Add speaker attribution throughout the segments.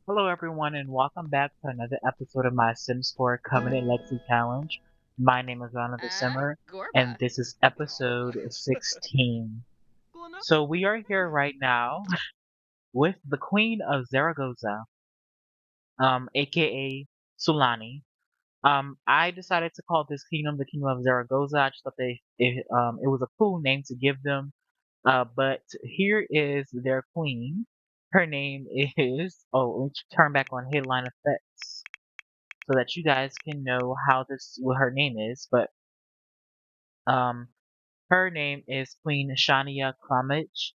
Speaker 1: Hello, everyone, and welcome back to another episode of my Sims 4 Covenant Legacy Challenge. My name is Ronald the Simmer, and this is episode 16. So, we are here right now with the Queen of Zaragoza, aka Sulani. I decided to call this kingdom the Kingdom of Zaragoza. I just thought it was a cool name to give them. But here is their queen. Her name is. Oh, let me turn back on headline effects so that you guys can know how this what her name is. But um, her name is Queen Shania Kramich.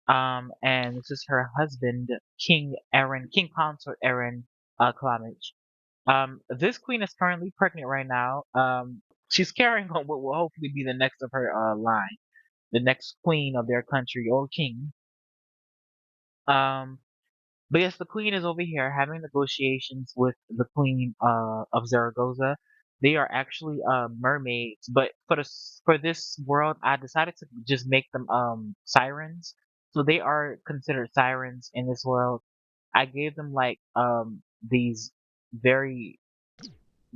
Speaker 1: And this is her husband, King Consort Aaron Kramich. This queen is currently pregnant right now. She's carrying on what will hopefully be the next of her line, the next queen of their country or king. Um, But yes, the queen is over here having negotiations with the queen of Zaragoza. They are actually mermaids, but for this world, I decided to just make them sirens. So they are considered sirens in this world. I gave them like these very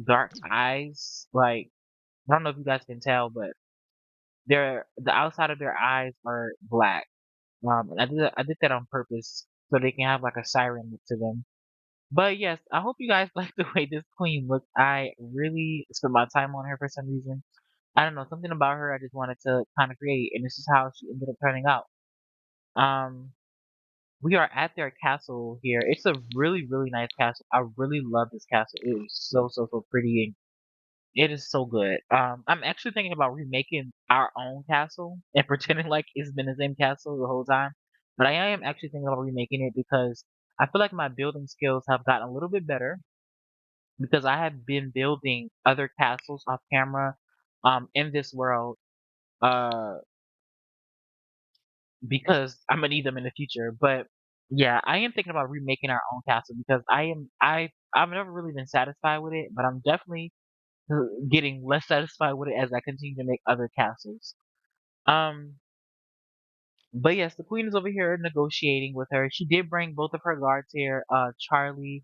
Speaker 1: dark eyes. Like I don't know if you guys can tell, but the outside of their eyes are black. And I did that on purpose so they can have like a siren look to them. But yes, I hope you guys like the way this queen looks. I really spent my time on her for some reason. I don't know, something about her I just wanted to kind of create, and this is how she ended up turning out. Um, we are at their castle here. It's a really, really nice castle. I really love this castle. It is so, so, so pretty, and it is so good. I'm actually thinking about remaking our own castle and pretending like it's been the same castle the whole time. But I am actually thinking about remaking it because I feel like my building skills have gotten a little bit better because I have been building other castles off camera in this world uh because I'm gonna need them in the future. But yeah, I am thinking about remaking our own castle because I've never really been satisfied with it, but I'm definitely getting less satisfied with it as I continue to make other castles. Um but yes, the queen is over here negotiating with her. She did bring both of her guards here, Charlie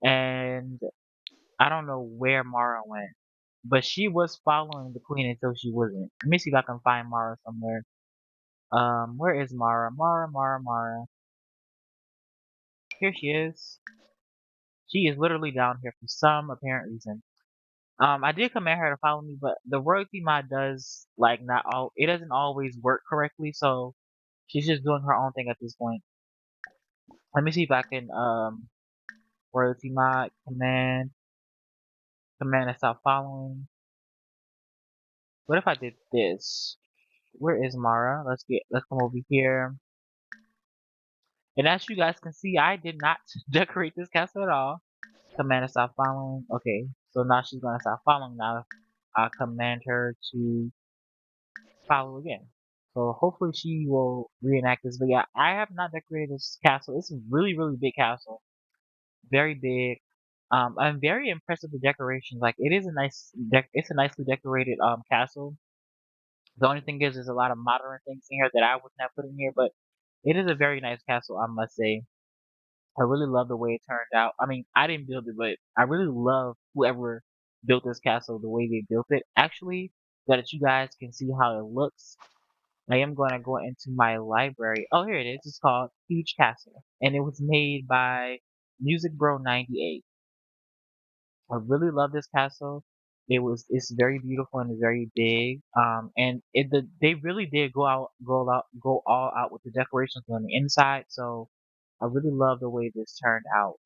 Speaker 1: and I don't know where Mara went. But she was following the queen until she wasn't. Let me see if I can find Mara somewhere. Where is Mara? Mara. Here she is. She is literally down here for some apparent reason. I did command her to follow me, but the royalty mod does like not all. It doesn't always work correctly, so she's just doing her own thing at this point. Let me see if I can royalty mod command to stop following. What if I did this? Where is Mara? Let's come over here. And as you guys can see, I did not decorate this castle at all. Command to stop following. Okay, so now she's gonna stop following. Now I command her to follow again. So hopefully she will reenact this. But yeah, I have not decorated this castle. It's a really, really big castle. Very big. I'm very impressed with the decorations. Like it is a it's a nicely decorated castle. The only thing is there's a lot of modern things in here that I would not put in here, but it is a very nice castle, I must say. I really love the way it turned out. I mean, I didn't build it, but I really love whoever built this castle, the way they built it. Actually, so that you guys can see how it looks, I am going to go into my library. Oh, here it is. It's called Huge Castle, and it was made by Music Bro 98. I really love this castle. It's very beautiful and very big. And they really did go all out with the decorations on the inside. So I really love the way this turned out.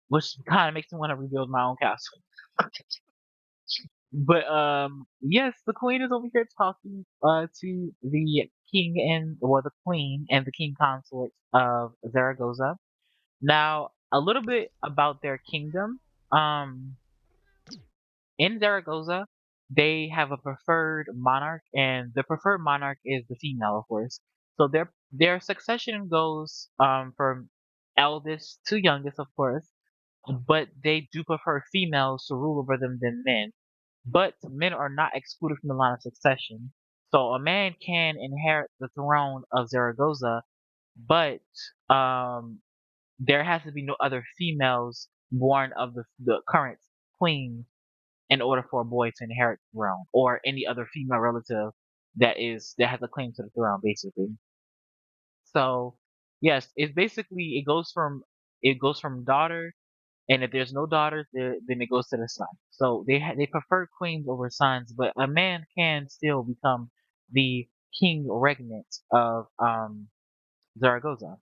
Speaker 1: Which kind of makes me want to rebuild my own castle. But yes, the queen is over here talking to the king and or the queen and the king consort of Zaragoza. Now, a little bit about their kingdom. Um, in Zaragoza, they have a preferred monarch, and the preferred monarch is the female, of course. So their succession goes from eldest to youngest, of course, but they do prefer females to rule over them than men. But men are not excluded from the line of succession. So a man can inherit the throne of Zaragoza, but um, there has to be no other females born of the current queen in order for a boy to inherit the throne, or any other female relative that has a claim to the throne, basically. So yes, it's basically it goes from daughter, and if there's no daughters, then it goes to the son. So they prefer queens over sons, but a man can still become the king regnant of Zaragoza.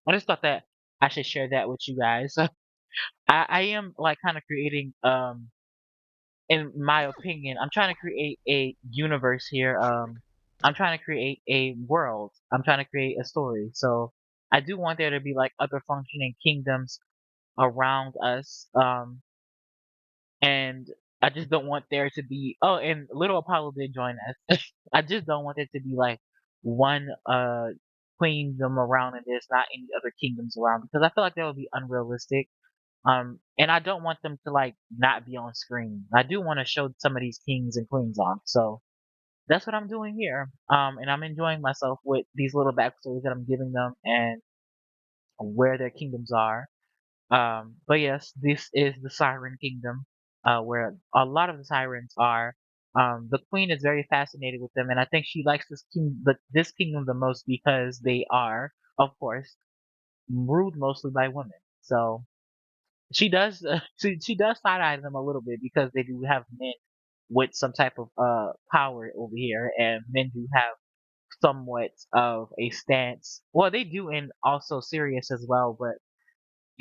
Speaker 1: I just thought that I should share that with you guys. I am like kind of creating in my opinion, I'm trying to create a universe here. I'm trying to create a world. I'm trying to create a story. So I do want there to be like other functioning kingdoms around us. And I just don't want there to be. Oh, and Little Apollo did join us. I just don't want there to be like one kingdom around and there's not any other kingdoms around, because I feel like that would be unrealistic. And I don't want them to like not be on screen. I do want to show some of these kings and queens off. So that's what I'm doing here. And I'm enjoying myself with these little backstories that I'm giving them and where their kingdoms are. But yes, this is the Siren Kingdom, where a lot of the sirens are. The queen is very fascinated with them, and I think she likes this kingdom the most because they are, of course, ruled mostly by women. So she does she does side eye them a little bit because they do have men with some type of power over here, and men do have somewhat of a stance. Well, they do, and also Sirius as well, but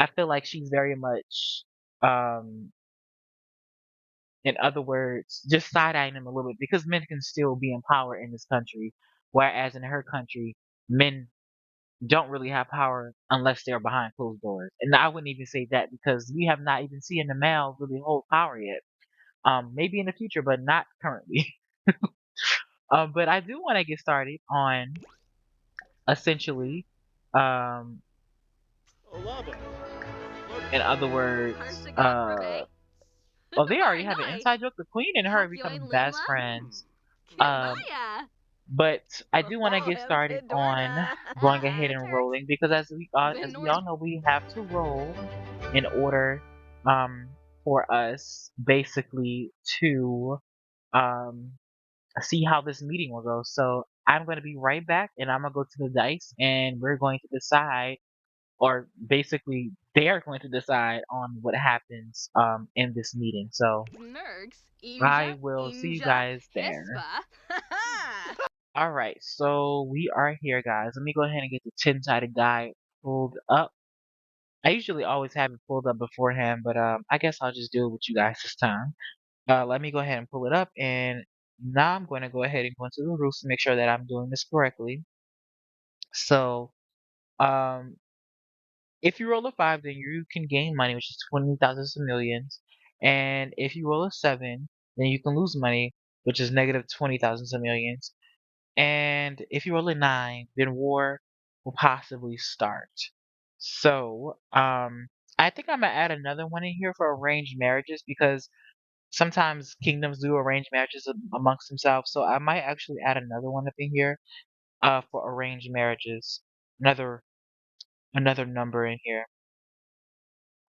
Speaker 1: I feel like she's very much um in other words, just side eyeing them a little bit because men can still be in power in this country, whereas in her country, men don't really have power unless they're behind closed doors. And I wouldn't even say that because we have not even seen the male really hold power yet. Maybe in the future, but not currently. But I do want to get started on essentially, um, in other words, oh, they already have an
Speaker 2: Nice.
Speaker 1: inside joke. The queen and her becoming
Speaker 2: Kapioin
Speaker 1: best
Speaker 2: Lingla?
Speaker 1: friends. Um,
Speaker 2: Kibaya.
Speaker 1: but I do want to
Speaker 2: Oh,
Speaker 1: get started on
Speaker 2: Pidorna.
Speaker 1: going ahead and
Speaker 2: Turks.
Speaker 1: rolling because as we
Speaker 2: Benort.
Speaker 1: all know, we have to roll in order um for us basically to um see how this meeting will go. So I'm going to be right back and I'm going to go to the dice and we're going to decide, or basically they are going to decide on what happens in this meeting. So
Speaker 2: Nerks.
Speaker 1: I
Speaker 2: Imja.
Speaker 1: will see you
Speaker 2: Imja.
Speaker 1: guys there.
Speaker 2: Hespa. Ha ha.
Speaker 1: All right, so we are here, guys. Let me go ahead and get the 10-sided die pulled up. I usually always have it pulled up beforehand, but I guess I'll just do it with you guys this time. Let me go ahead and pull it up, and now I'm going to go ahead and go into the rules to make sure that I'm doing this correctly. So, um, if you roll a 5, then you can gain money, which is 20,000 simoleons. And if you roll a 7, then you can lose money, which is negative 20,000 simoleons. And if you roll a 9, then war will possibly start. So, I think I'm gonna add another one in here for arranged marriages because sometimes kingdoms do arranged marriages amongst themselves. So I might actually add another one up in here, for arranged marriages. Another another number in here.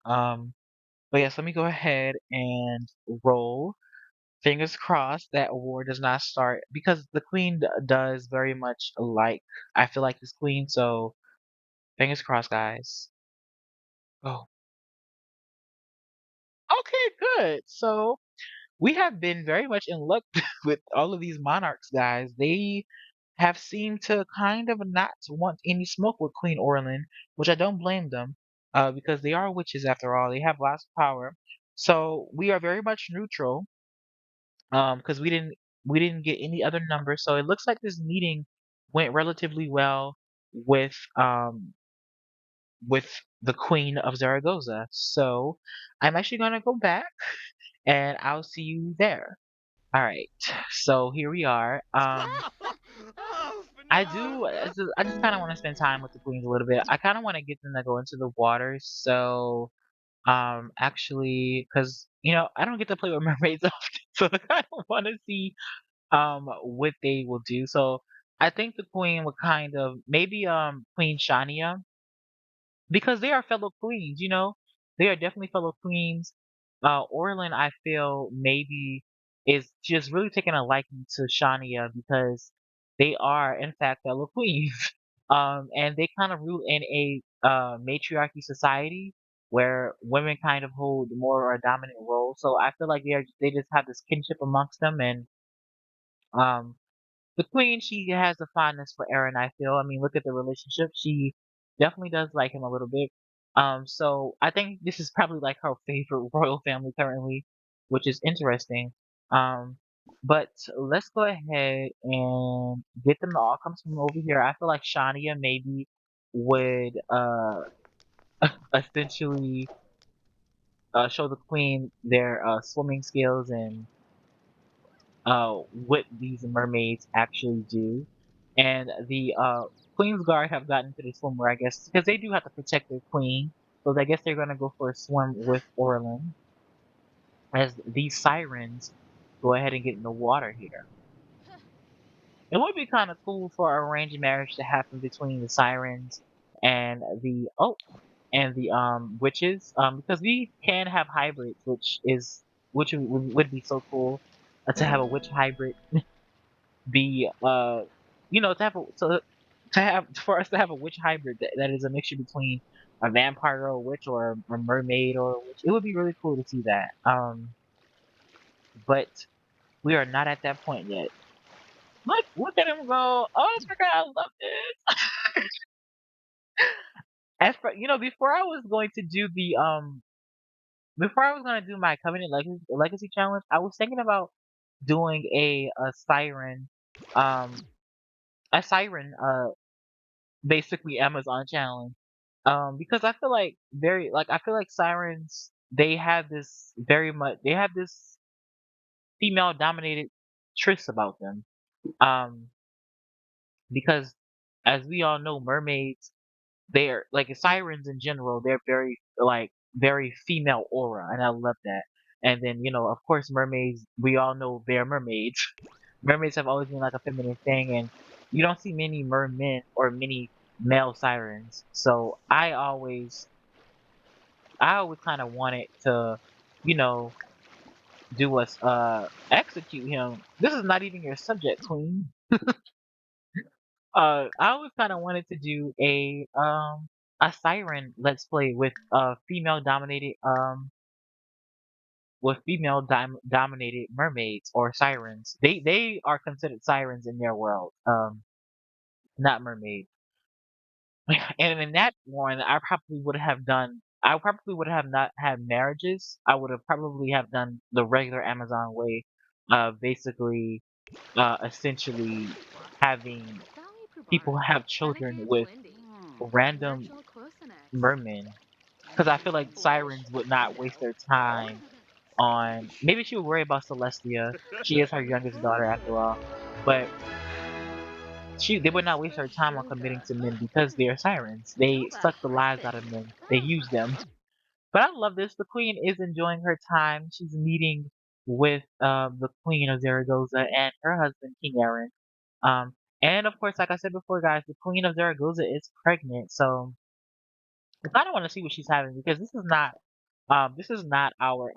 Speaker 1: Um, but yes, let me go ahead and roll. Fingers crossed that war does not start because the queen does very much like I feel like this queen, so fingers crossed, guys. Oh, okay, good. So we have been very much in luck with all of these monarchs, guys. They have seemed to kind of not want any smoke with Queen Orlin, which I don't blame them, because they are witches after all. They have lots of power. So we are very much neutral, because we didn't get any other numbers. So it looks like this meeting went relatively well with um with the Queen of Zaragoza. So I'm actually gonna go back and I'll see you there. All right. So here we are. I just kind of want to spend time with the queens a little bit. I kind of want to get them to go into the water. So actually, because I don't get to play with mermaids often, so I kind of want to see what they will do. So I think the queen would kind of maybe Queen Shania, because they are fellow queens, you know? They are definitely fellow queens. Orlin, I feel maybe is just really taking a liking to Shania because they are in fact fellow queens. And they kind of rule in a matriarchy society where women kind of hold more a dominant role. So I feel like they just have this kinship amongst them, and um the queen, she has a fondness for Aaron, I feel. I mean, look at the relationship. She definitely does like him a little bit. So I think this is probably like her favorite royal family currently, which is interesting. Um, but let's go ahead and get them to all come from over here. I feel like Shania maybe would essentially show the queen their swimming skills and what these mermaids actually do. And the Queen's Guard have gotten to the swimwear, I guess, because they do have to protect their queen. So I guess they're gonna go for a swim with Orlin as these sirens go ahead and get in the water here. It would be kind of cool for an arranged marriage to happen between the sirens and the witches, because we can have hybrids, which would be so cool, to have a witch hybrid be to have for us to have a witch hybrid that is a mixture between a vampire or a witch or a mermaid or a witch. It would be really cool to see that. But we are not at that point yet. Look at him go. Oh my god, I love this. As for before I was going to do the before I was gonna do my Covenant Legacy challenge, I was thinking about doing um a siren basically Amazon challenge. Because I feel like I feel like sirens, they have this female dominated tryst about them. Um, because as we all know, mermaids, they're like sirens in general, they're very female aura, and I love that. And then, of course, mermaids, we all know they're mermaids. Mermaids have always been like a feminine thing, and you don't see many mermen or many male sirens. So I always kind of wanted to, you know, do us execute him. This is not even your subject, queen. I always kind of wanted to do a siren let's play with dominated mermaids or sirens. They are considered sirens in their world, not mermaids. And in that one, I probably would have not had marriages. I would have probably have done the regular Amazon way, basically, essentially having people have children with random mermen. Because I feel like sirens would not waste their time on. Maybe she would worry about Celestia. She is her youngest daughter after all, but they would not waste her time on committing to men because they are sirens. They suck the lives out of men. They use them. But I love this. The queen is enjoying her time. She's meeting with the queen of Zaragoza and her husband, King Aaron. Um, and of course, like I said before, guys, the queen of Zaragoza is pregnant. So I kind of want to see what she's having because this is not our this is not our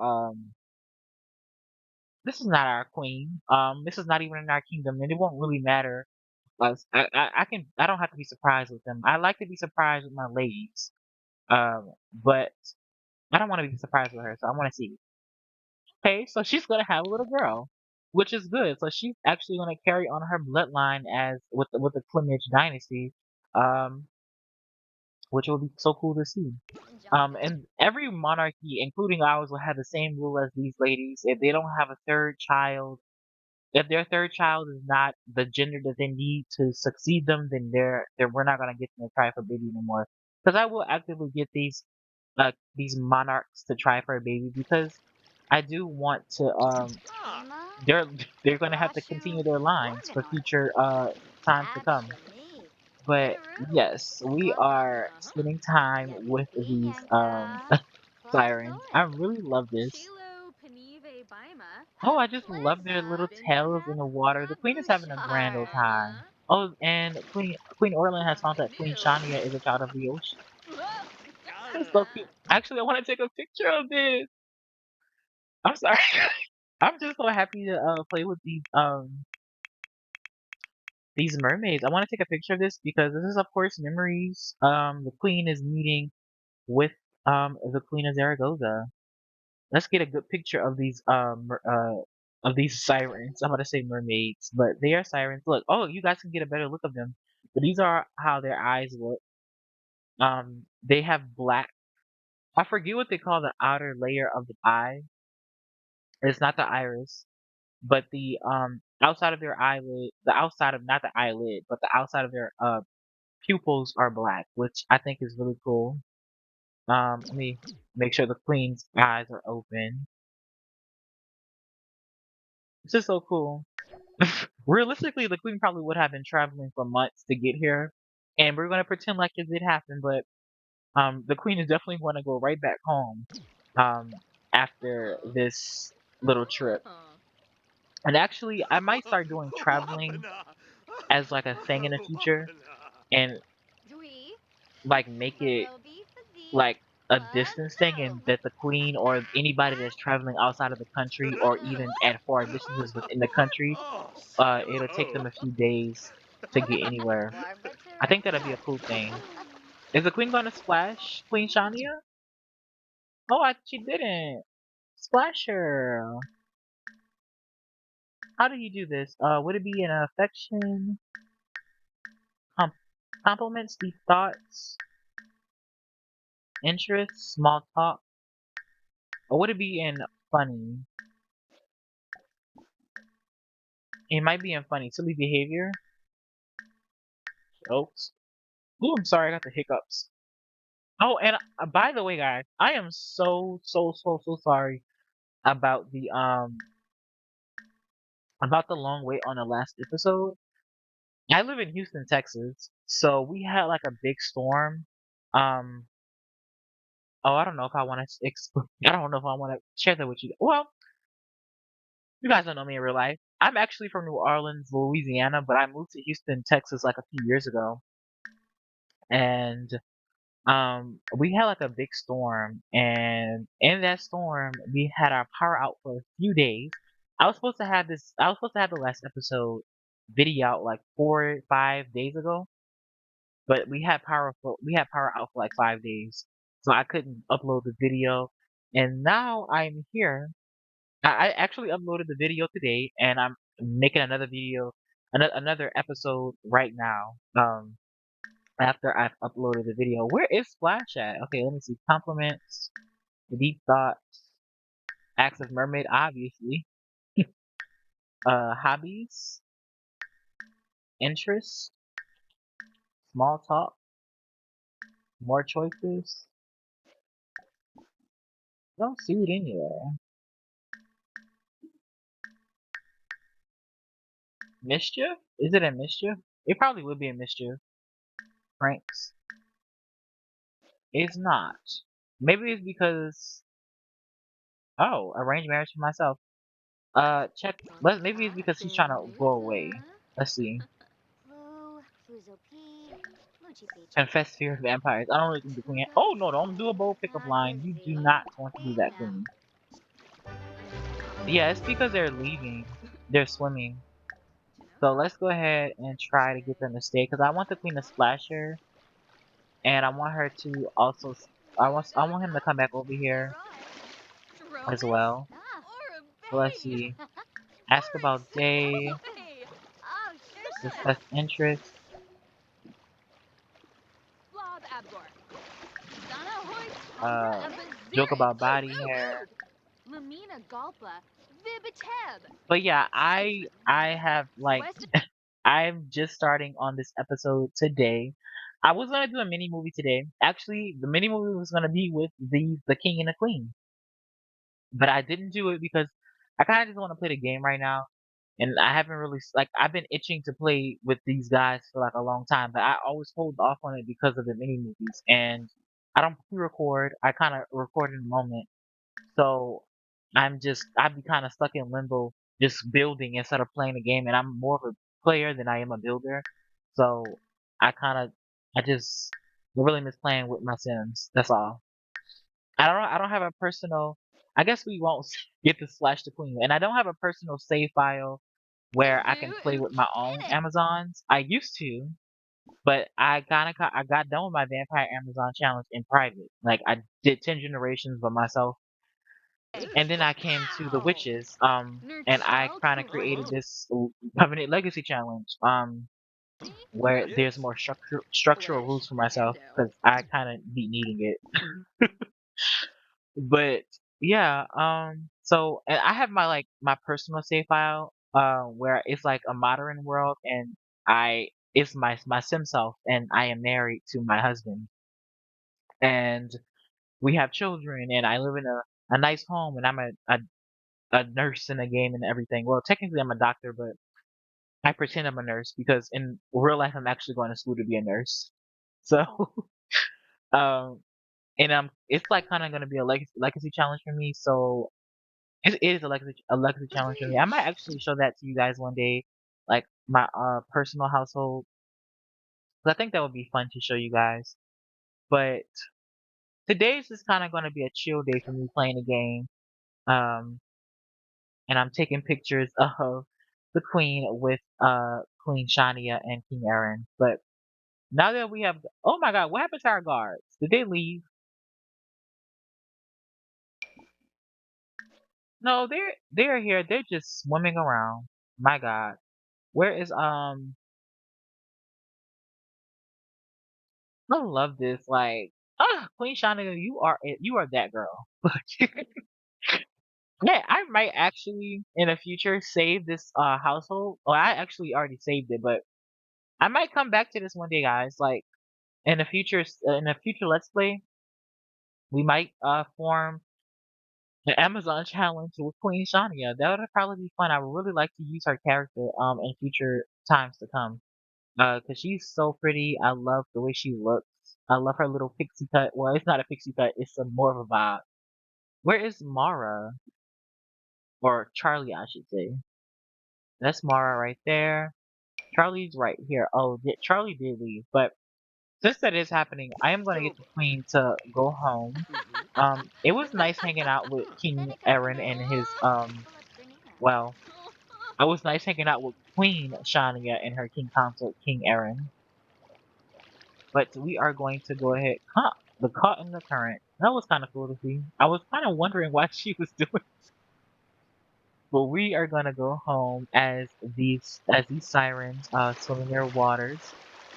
Speaker 1: queen. This is not even in our kingdom, and it won't really matter. I don't have to be surprised with them. I like to be surprised with my ladies. But I don't want to be surprised with her, so I want to see. Okay, so she's gonna have a little girl, which is good. So she's actually gonna carry on her bloodline as with the Clemage dynasty, um, which will be so cool to see. And every monarchy, including ours, will have the same rule as these ladies. If they don't have a third child, if their third child is not the gender that they need to succeed them, then we're not gonna get them to try for baby anymore. Because I will actively get these monarchs to try for a baby because I do want to they're they're gonna have to continue their lines for future times to come. But yes, we are spending time with these sirens. I really love this. Oh, I just love their little tails in the water. The queen is having a grand old time. Oh, and Queen Orlin has found that Queen
Speaker 2: New.
Speaker 1: Shania is a child of the ocean.
Speaker 2: Whoa,
Speaker 1: That's so
Speaker 2: disgusting.
Speaker 1: cute. Actually, I want to take a picture of this. I'm sorry. I'm just so happy to play with these mermaids. I want to take a picture of this because this is of course memories. The queen is meeting with the Queen of Zaragoza. Let's get a good picture of these sirens. I'm gonna say mermaids, but they are sirens. Look, oh, you guys can get a better look of them. But these are how their eyes look. They have black. I forget what they call the outer layer of the eye. It's not the iris, but the outside of their eyelid, the outside of not the eyelid, but the outside of their pupils are black, which I think is really cool. Let me make sure the queen's eyes are open. It's just so cool. Realistically, the queen probably would have been traveling for months to get here, and we're gonna pretend like it did happen, but the queen is definitely going to go right back home um after
Speaker 2: Oh.
Speaker 1: this little trip.
Speaker 2: Oh.
Speaker 1: And actually, I might start doing traveling as like a thing in the future and
Speaker 2: Dwee.
Speaker 1: like make it
Speaker 2: Barobi Fizzy.
Speaker 1: like a distance thing
Speaker 2: Wazoo.
Speaker 1: and that the queen or anybody that's traveling outside of the country or even at far distances within the country,
Speaker 3: Oh, say
Speaker 1: it'll take them
Speaker 3: hello.
Speaker 1: a few days to get anywhere. I think that'd be a cool thing. Is the queen gonna splash Queen Shania? Oh, she didn't. Splash her. How do you do this? Would it be an affection? Com- compliments, deep thoughts, interests, small talk? Or would it be in funny? It might be in funny. Silly behavior. Jokes. Ooh, I'm sorry, I got the hiccups. Oh, and by the way, guys, I am so sorry about the long wait on the last episode. I live in Houston, Texas, so we had like a big storm. Um, oh, I don't know if I want to explain. I don't know if I want to share that with you. Well, you guys don't know me in real life. I'm actually from New Orleans, Louisiana, but I moved to Houston, Texas, like a few years ago, and we had like a big storm, and in that storm, we had our power out for a few days. I was supposed to have the last episode video out like 4 5 days ago, but we had power out for like 5 days, so I couldn't upload the video. And now I'm here. I actually uploaded the video today, and I'm making another video, another episode right now. After I've uploaded the video, where is Splash at? Okay, let me see. Compliments, deep thoughts, acts of mermaid, obviously. Hobbies, interests, small talk, more choices. Don't see it anywhere. Mischief? Is it a mischief? It probably would be a mischief. Pranks. It's not. Maybe it's because oh, arranged marriage for myself. Check. Maybe it's because he's trying to go away. Let's see.
Speaker 2: Flu. Fuzo P. Moochie Peachy.
Speaker 1: Confess fear of vampires. I don't really think the queen. Oh no! Don't do a bold pickup line. You do not want to do that,
Speaker 2: Pena.
Speaker 1: queen. Yeah, it's because they're leaving. They're swimming. So let's go ahead and try to get them to stay because I want the queen to splash her, and I want her to also. I want him to come back over here as
Speaker 2: Drovis?
Speaker 1: well.
Speaker 2: Or a
Speaker 1: So let's
Speaker 2: babe.
Speaker 1: see. Ask about
Speaker 2: Oryx.
Speaker 1: day.
Speaker 2: Hey. Oh, sure,
Speaker 1: Discuss interest.
Speaker 2: Blob Abgor. Dana Hoy Tonga
Speaker 1: Uh,
Speaker 2: a
Speaker 1: joke
Speaker 2: Baziri.
Speaker 1: about
Speaker 2: Ooh,
Speaker 1: body
Speaker 2: ooh,
Speaker 1: hair.
Speaker 2: ooh. Lamina Galpa. Vibiteb.
Speaker 1: But yeah, I
Speaker 2: Stupid
Speaker 1: I
Speaker 2: Mara.
Speaker 1: have like
Speaker 2: West.
Speaker 1: I'm just starting on this episode today. I was gonna do a mini movie today. Actually, the mini movie was gonna be with the king and the queen, but I didn't do it because I kind of just want to play the game right now, and I haven't really like I've been itching to play with these guys for like a long time, but I always hold off on it because of the mini movies, and I don't pre-record. I kind of record in the moment, so I'd be kind of stuck in limbo, just building instead of playing the game, and I'm more of a player than I am a builder. So I kind of, I just really miss playing with my Sims. That's all. I don't have a personal. I guess we won't get to slash the queen, and I don't have a personal save file where I can
Speaker 2: Who
Speaker 1: play with my own
Speaker 2: can it?
Speaker 1: Amazons. I used to, but I got done with my Vampire Amazon challenge in private. Like I did 10 generations by myself, and then I came to the
Speaker 2: Wow!
Speaker 1: witches. And I
Speaker 2: Nurchild
Speaker 1: kind of created
Speaker 2: Kuro.
Speaker 1: this Covenant Legacy challenge. Where there's more structural rules
Speaker 2: Splish
Speaker 1: for myself
Speaker 2: Pando.
Speaker 1: because I kind of be needing it. But yeah, so and I have my like my personal save file, where it's like a modern world, and it's my sim self, and I am married to my husband, and we have children, and I live in a nice home, and I'm a nurse in a game and everything. Well, technically I'm a doctor, but I pretend I'm a nurse because in real life I'm actually going to school to be a nurse. So, um, and it's like kind of going to be a legacy challenge for me. So it is a legacy challenge for me. I might actually show that to you guys one day, like my personal household. 'Cause I think that would be fun to show you guys. But today's just kind of going to be a chill day for me playing the game. Um, and I'm taking pictures of the queen with Queen Shania and King Aaron. But now that we have, oh my God, what happened to our guards? Did they leave? No, they're here. They're just swimming around. My God, where is I love this. Like, Queen Shania, you are that girl. Yeah, I might actually in the future save this household. Well, I actually already saved it, but I might come back to this one day, guys. Like in a future Let's Play, we might form the Amazon challenge with Queen Shania. That would probably be fun. I would really like to use her character in future times to come. Cause she's so pretty. I love the way she looks. I love her little pixie cut. Well, it's not a pixie cut. It's a more of a vibe. Where is Mara or Charlie? I should say. That's Mara right there. Charlie's right here. Oh, Charlie did leave, but since that is happening, I am gonna get the queen to go home. It was nice hanging out with King Aaron and his well, it was nice hanging out with Queen Shania and her king consort King Aaron. But we are going to go ahead. The caught in the current. That was kind of cool to see. I was kind of wondering why she was doing. But we are gonna go home as these sirens swim in their waters.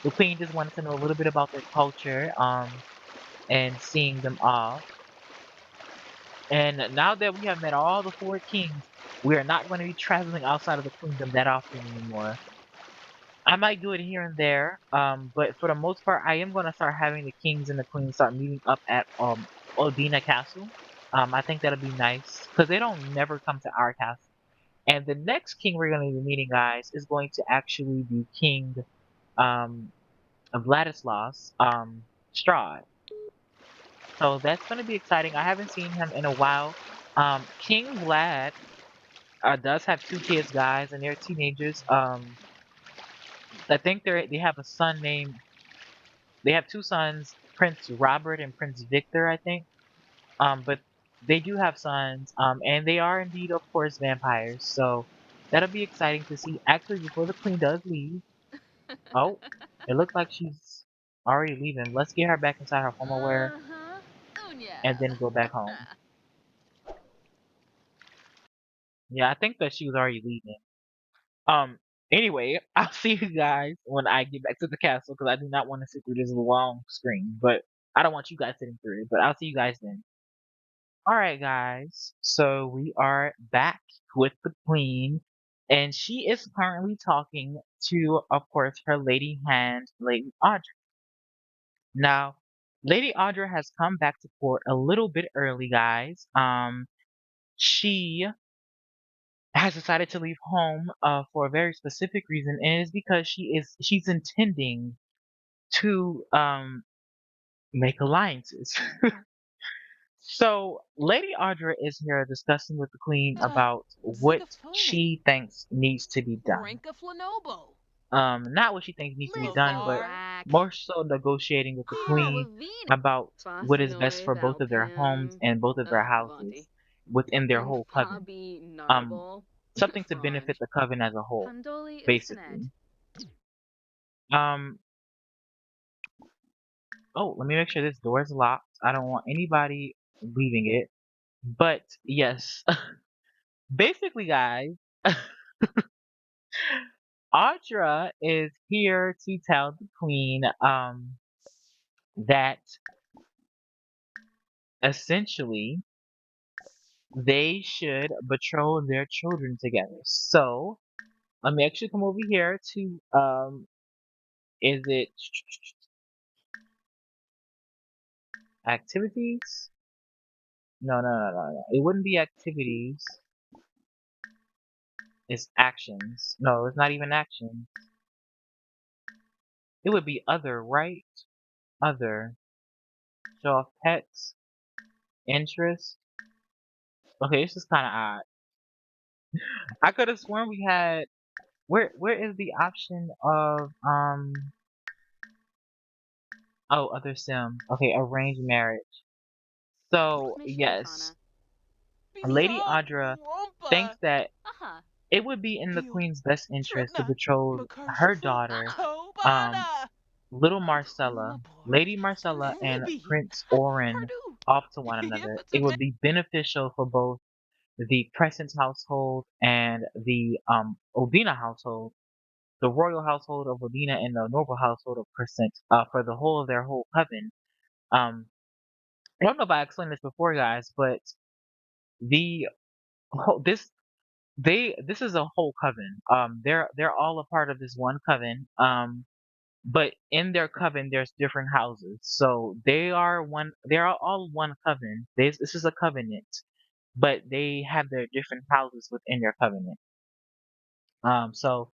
Speaker 1: The queen just wanted to know a little bit about their culture and seeing them off. And now that we have met all the four kings, we are not going to be traveling outside of the kingdom that often anymore. I might do it here and there, but for the most part, I am going to start having the kings and the queens start meeting up at Odina Castle. I think that'll be nice because they don't never come to our castle. And the next king we're going to be meeting, guys, is going to actually be King um, Vladislaus Strahd. So that's going to be exciting. I haven't seen him in a while. King Vlad does have two kids, guys, and they're teenagers. I think they have a son named. They have two sons, Prince Robert and Prince Victor, I think. But they do have sons, and they are indeed, of course, vampires. So that'll be exciting to see. Actually, before the queen does leave, oh, it looks like she's already leaving. Let's get her back inside her formal wear
Speaker 2: Uh-huh. Unya.
Speaker 1: and then go back home. Yeah, I think that she was already leaving. Um, anyway, I'll see you guys when I get back to the castle because I do not want to sit through this long screen, but I don't want you guys sitting through it, but I'll see you guys then. Alright, guys, so we are back with the queen, and she is currently talking to, of course, her lady hand, Lady Audra. Now, Lady Audra has come back to court a little bit early, guys. She has decided to leave home for a very specific reason, and it is because she's intending to make alliances. So Lady Audra is here discussing with the Queen about what
Speaker 3: Zigafuni.
Speaker 1: she thinks needs to be done.
Speaker 3: Brinka Flanobo.
Speaker 1: not what she thinks needs to be
Speaker 2: Little
Speaker 1: done, but
Speaker 2: Bizarre. Whack.
Speaker 1: more so negotiating with the
Speaker 2: Oh,
Speaker 1: queen
Speaker 2: Lavina.
Speaker 1: about what is best
Speaker 3: Fascinoid
Speaker 1: for both of their homes
Speaker 3: Valpim.
Speaker 1: and both of their
Speaker 3: Avanti.
Speaker 1: houses within their
Speaker 3: And
Speaker 1: whole coven.
Speaker 3: Fabi
Speaker 1: Um,
Speaker 3: Narble.
Speaker 1: something to benefit
Speaker 3: Frange.
Speaker 1: the coven as a whole,
Speaker 3: Pandoli Istanet.
Speaker 1: basically. Um, oh, let me make sure this door is locked. I don't want anybody leaving it. But yes, basically, guys, Audra is here to tell the queen that essentially they should betroth their children together. So let me actually come over here to is it activities? No, no, no, no, no. It wouldn't be activities. It's actions. No, it's not even action. It would be other, right? Other. Show off pets, interest. Okay, this is kind of odd. I could have sworn we had. Where is the option of oh, other sim. Okay, arranged marriage. So
Speaker 3: Mission
Speaker 1: yes,
Speaker 3: Kana.
Speaker 1: Lady
Speaker 4: Bizarre
Speaker 1: Audra thinks
Speaker 4: Wampa.
Speaker 1: that
Speaker 2: Uh-huh.
Speaker 1: it would be in the
Speaker 4: Healed.
Speaker 1: queen's best interest to
Speaker 4: Tripna.
Speaker 1: betroth her
Speaker 4: Makurshifu.
Speaker 1: daughter,
Speaker 2: Uh-uh.
Speaker 1: um,
Speaker 4: Kobana.
Speaker 1: little Marcella,
Speaker 4: Umapor.
Speaker 1: Lady Marcella, and
Speaker 4: Libby.
Speaker 1: Prince Orin
Speaker 4: Pardue.
Speaker 1: off to one another. It
Speaker 4: Impotent.
Speaker 1: would be beneficial for both the Crescent household and the Odina household, the royal household of Odina and the noble household of Crescent, for the whole of their whole coven. Um, I don't know if I explained this before, guys, but the whole, this is a whole coven. They're all a part of this one coven. But in their coven, there's different houses. So they are one. They are all one coven. This is a covenant, but they have their different houses within their covenant. So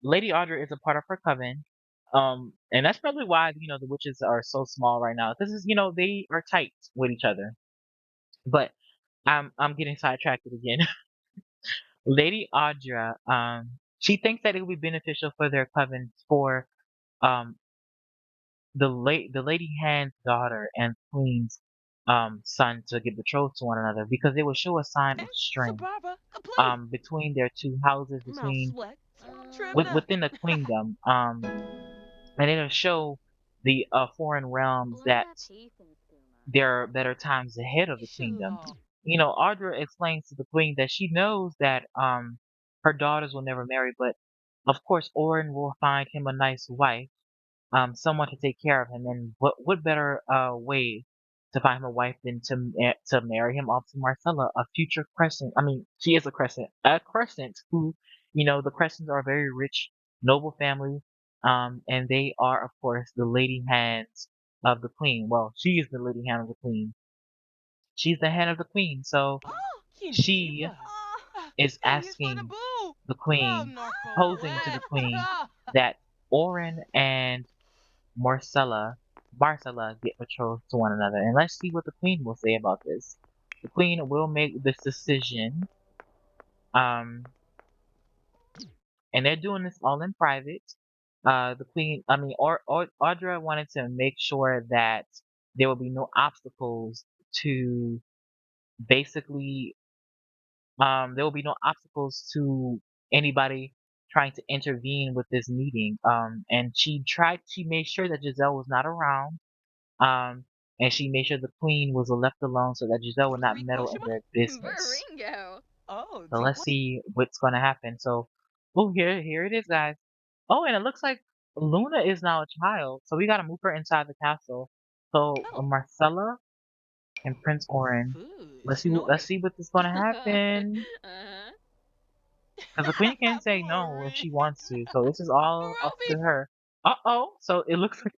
Speaker 1: Lady Audra is a part of her coven. And that's probably why the witches are so small right now. Because they are tight with each other. But I'm getting sidetracked again. Lady Audra, she thinks that it would be beneficial for their coven for um the Lady Hand's daughter and Queen's son to get betrothed to one another because it would show a sign
Speaker 4: And
Speaker 1: of strength
Speaker 4: Sababa. Complete.
Speaker 1: between their two houses
Speaker 4: Mouse
Speaker 1: between
Speaker 4: sweat.
Speaker 2: Mm,
Speaker 4: Tripna.
Speaker 1: within the queendom and it'll show the foreign realms that
Speaker 2: Blana Pathan Stuma.
Speaker 1: there are better times ahead of the queendom.
Speaker 4: Ishala.
Speaker 1: Audra explains to the queen that she knows that her daughters will never marry, but of course Orin will find him a nice wife, someone to take care of him. And what better way to find him a wife than to marry him off to Marcella, a future crescent. I mean, she is a crescent who, the crescents are a very rich, noble family, and they are of course the lady hands of the queen. Well, she is the lady hand of the queen. She's the hand of the queen, so
Speaker 4: Oh,
Speaker 1: she
Speaker 4: Kineba.
Speaker 1: is
Speaker 4: He's for the
Speaker 1: asking
Speaker 4: boo.
Speaker 1: the
Speaker 4: Oh,
Speaker 1: queen,
Speaker 4: Norfolk
Speaker 1: posing to the
Speaker 4: Wet.
Speaker 1: queen that Orin and Marcella get betrothed to one another. And let's see what the queen will say about this. The queen will make this decision. Um, and they're doing this all in private. The queen, I mean, Audra wanted to make sure that there will be no obstacles to basically, there will be no obstacles to anybody trying to intervene with this meeting. And she made sure that Giselle was not around. Um, and she made sure the queen was left alone so that Giselle would not
Speaker 4: Rico
Speaker 1: meddle in
Speaker 4: Shima.
Speaker 1: their business.
Speaker 2: Baringo.
Speaker 4: Oh,
Speaker 1: So let's
Speaker 4: Tinkle.
Speaker 1: see what's gonna happen. So, oh, here it is, guys. Oh, and it looks like Luna is now a child, so we gotta move her inside the castle. So
Speaker 4: Oh,
Speaker 1: Marcella and Prince Orin.
Speaker 4: Foo.
Speaker 1: Let's
Speaker 4: Snore.
Speaker 1: see what is gonna happen.
Speaker 2: Uh-huh.
Speaker 1: Because the queen can't say no if
Speaker 4: Marie.
Speaker 1: she wants to. So this is all up to
Speaker 4: Ruby.
Speaker 1: her. Uh-oh. So it looks like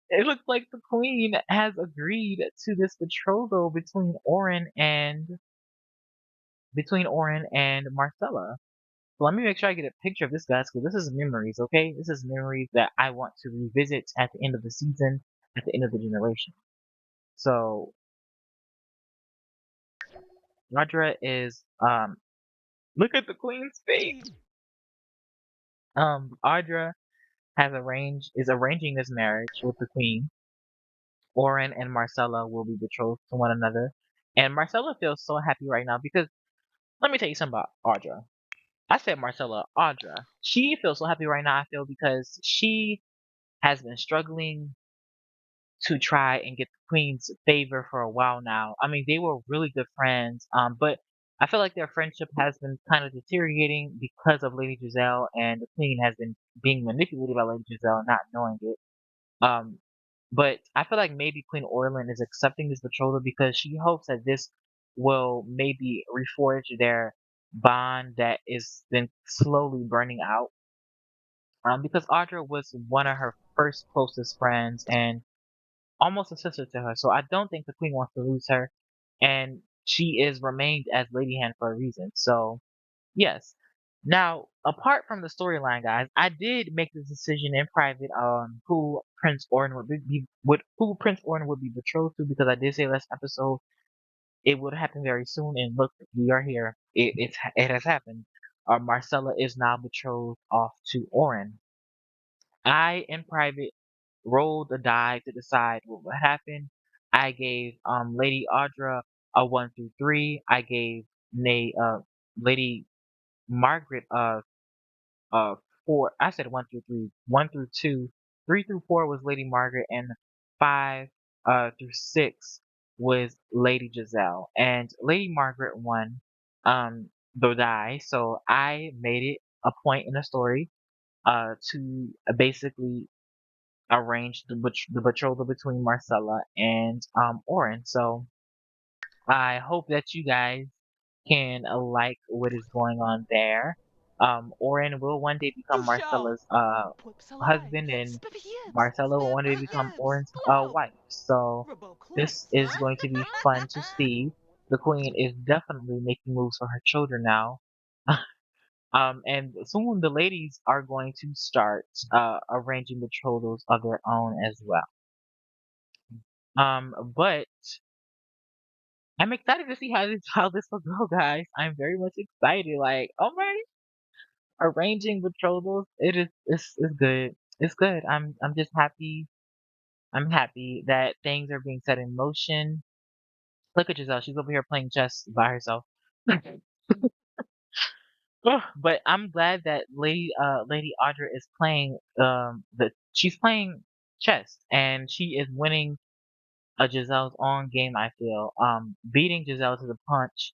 Speaker 1: it looks like the queen has agreed to this betrothal between Orin and Marcella. So let me make sure I get a picture of this, guys, because this is memories, okay? This is memories that I want to revisit at the end of the season, at the end of the generation. So Nadra is look at the queen's face. Audra is arranging this marriage with the queen. Oren and Marcella will be betrothed to one another. And Marcella feels so happy right now because let me tell you something about Audra. I said Marcella, Audra. She feels so happy right now, I feel, because she has been struggling to try and get the queen's favor for a while now. I mean, they were really good friends, but I feel like their friendship has been kind of deteriorating because of Lady Giselle, and the queen has been being manipulated by Lady Giselle, not knowing it. Um, but I feel like maybe Queen Orlin is accepting this betrothal because she hopes that this will maybe reforge their bond that is then slowly burning out. Because Audra was one of her first closest friends and almost a sister to her, so I don't think the Queen wants to lose her, and she is remained as Lady Hand for a reason. So yes. Now, apart from the storyline, guys, I did make this decision in private on who Prince Orin who Prince Orin would be betrothed to because I did say last episode it would happen very soon. And look, we are here. It has happened. Marcella is now betrothed off to Orin. I, in private, rolled the die to decide what would happen. I gave Lady Audra a 1 through 3. I gave Lady Margaret uh 4. I said 1 through 3. 1 through 2. 3 through 4 was Lady Margaret, and 5 through 6 was Lady Giselle. And Lady Margaret won the die, so I made it a point in the story to basically arrange the betrothal between Marcella and Oren. So I hope that you guys can like what is going on there. Oren will one day become
Speaker 2: Crucial!
Speaker 1: Marcella's
Speaker 2: Pupsalai!
Speaker 1: husband, and
Speaker 2: Spiffyibs!
Speaker 1: Marcella will one day become
Speaker 2: Spipperhibs!
Speaker 1: Oren's
Speaker 2: Globe!
Speaker 1: wife. So this
Speaker 2: Roboclips!
Speaker 1: is going to be fun to see. The queen is definitely making moves for her children now. And soon the ladies are going to start arranging betrothals of their own as well. But I'm excited to see how this will go, guys. I'm very much excited. Like, oh my, arranging betrothals. It's good. It's good. I'm just happy. I'm happy that things are being set in motion. Look at Giselle. She's over here playing chess by herself. Ugh, but I'm glad that Lady Audra is playing she's playing chess and she is winning a Giselle's own game, I feel. Beating Giselle to the punch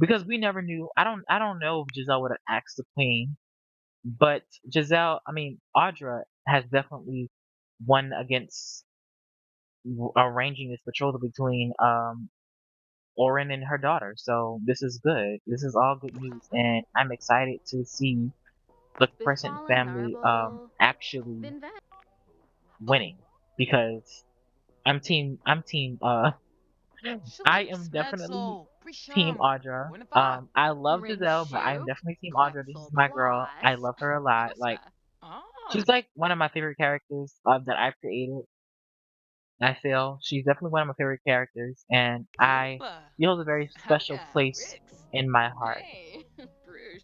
Speaker 1: because we never knew. I don't know if Giselle would have asked the queen, but Audra has definitely won against arranging this betrothal between Oren and her daughter. So this is good. This is all good news, and I'm excited to see the Crescent
Speaker 3: Befallen
Speaker 1: family
Speaker 3: Narble.
Speaker 1: actually
Speaker 3: Vinvet.
Speaker 2: Oh!
Speaker 1: winning because I'm team I
Speaker 2: Schlick,
Speaker 1: am definitely
Speaker 2: Smetzel!
Speaker 1: team
Speaker 2: Prishan!
Speaker 1: Audra.
Speaker 2: Winifat!
Speaker 1: I love
Speaker 3: Ring
Speaker 1: Giselle, but I'm
Speaker 3: Shoop.
Speaker 1: definitely team Audra. This is
Speaker 3: Quetzal
Speaker 1: my girl. I
Speaker 3: Plus.
Speaker 1: love her a lot. Like
Speaker 3: Pussa.
Speaker 1: she's
Speaker 2: Oh!
Speaker 1: like one of my favorite characters that I've created. I feel she's definitely one of my favorite characters, and I
Speaker 2: Yippa!
Speaker 1: she holds a very
Speaker 2: Oh
Speaker 1: special
Speaker 2: yeah,
Speaker 1: place
Speaker 2: Rix!
Speaker 1: in my heart.
Speaker 3: Hey. Bruges.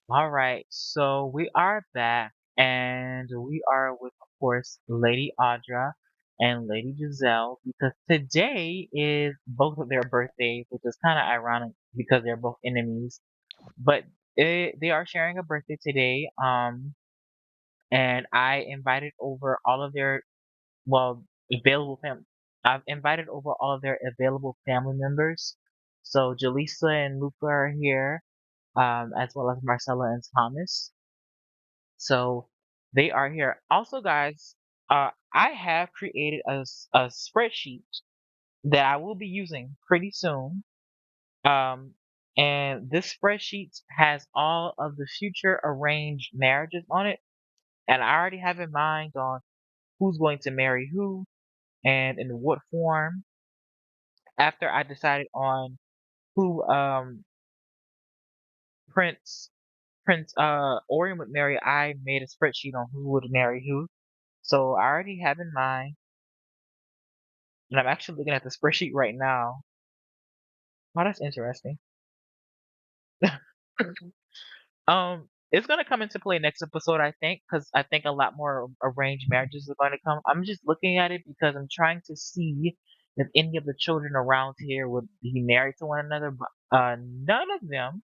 Speaker 1: All right, so we are back, and we are with, of course, Lady Audra and Lady Giselle because today is both of their birthdays, which is kind of ironic because they're both enemies. But they are sharing a birthday today. And I invited over all of their well available fam. I've invited over all of their available family members. So Jaleesa and Luca are here, as well as Marcella and Thomas. So they are here. Also, guys, I have created a spreadsheet that I will be using pretty soon. Um, and this spreadsheet has all of the future arranged marriages on it. And I already have in mind on who's going to marry who and in what form. After I decided on who Prince Prince Orion would marry, I made a spreadsheet on who would marry who. So I already have in mind, and I'm actually looking at the spreadsheet right now. Oh, that's interesting. It's gonna come into play next episode, I think, because I think a lot more arranged marriages are going to come. I'm just looking at it because I'm trying to see if any of the children around here would be married to one another, but none of them.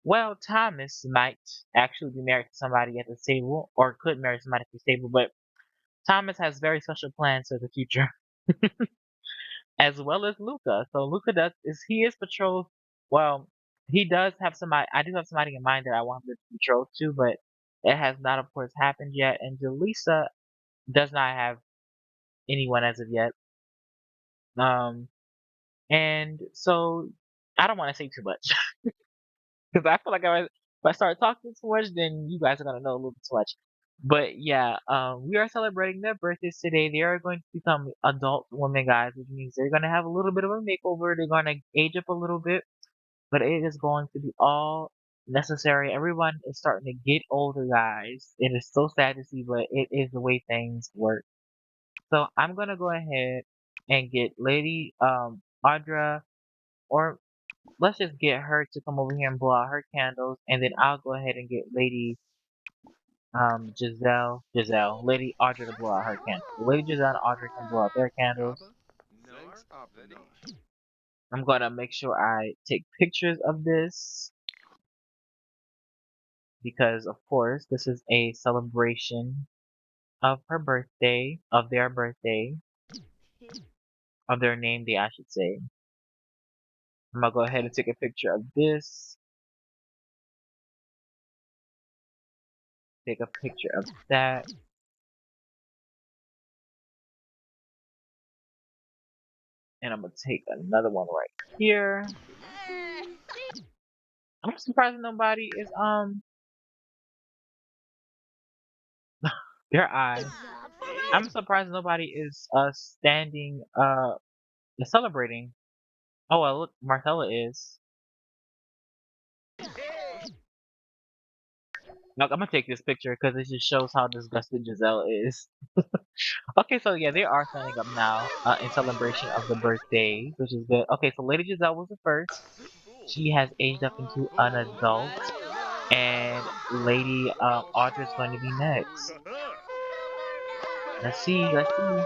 Speaker 1: Well, Thomas might actually be married to somebody at the table, or could marry somebody at the table, but Thomas has very special plans for the future, as well as Luca. So Luca does is he is betrothed. Well, he does have somebody. I do have somebody in mind that I want him to be betrothed to, but it has not, of course, happened yet. And Jaleesa does not have anyone as of yet. Um, and so I don't want to say too much because I feel like if I start talking too much, then you guys are gonna know a little bit too much. But yeah, we are celebrating their birthdays today. They are going to become adult women, guys, which means they're gonna have a little bit of a makeover. They're gonna age up a little bit, but it is going to be all necessary. Everyone is starting to get older, guys. It is so sad to see, but it is the way things work. So I'm gonna go ahead and get Lady Audra, or let's just get her to come over here and blow out her candles, and then I'll go ahead and get Lady Lady Audra to blow out her candles. Lady Giselle and Audra can blow out their candles. I'm gonna make sure I take pictures of this because, of course, this is a celebration of her birthday, of their name day, I should say. I'm gonna go ahead and take a picture of this, take a picture of that, and I'm gonna take another one right here. I'm surprised nobody is their eyes. I'm surprised nobody is standing celebrating. Oh well, look, Marcella is. Look, I'm gonna take this picture because it just shows how disgusted Giselle is. Okay, so yeah, they are standing up now in celebration of the birthday, which is good. Okay, so Lady Giselle was the first. She has aged up into an adult, and Lady Audra is going to be next. Let's see, let's see.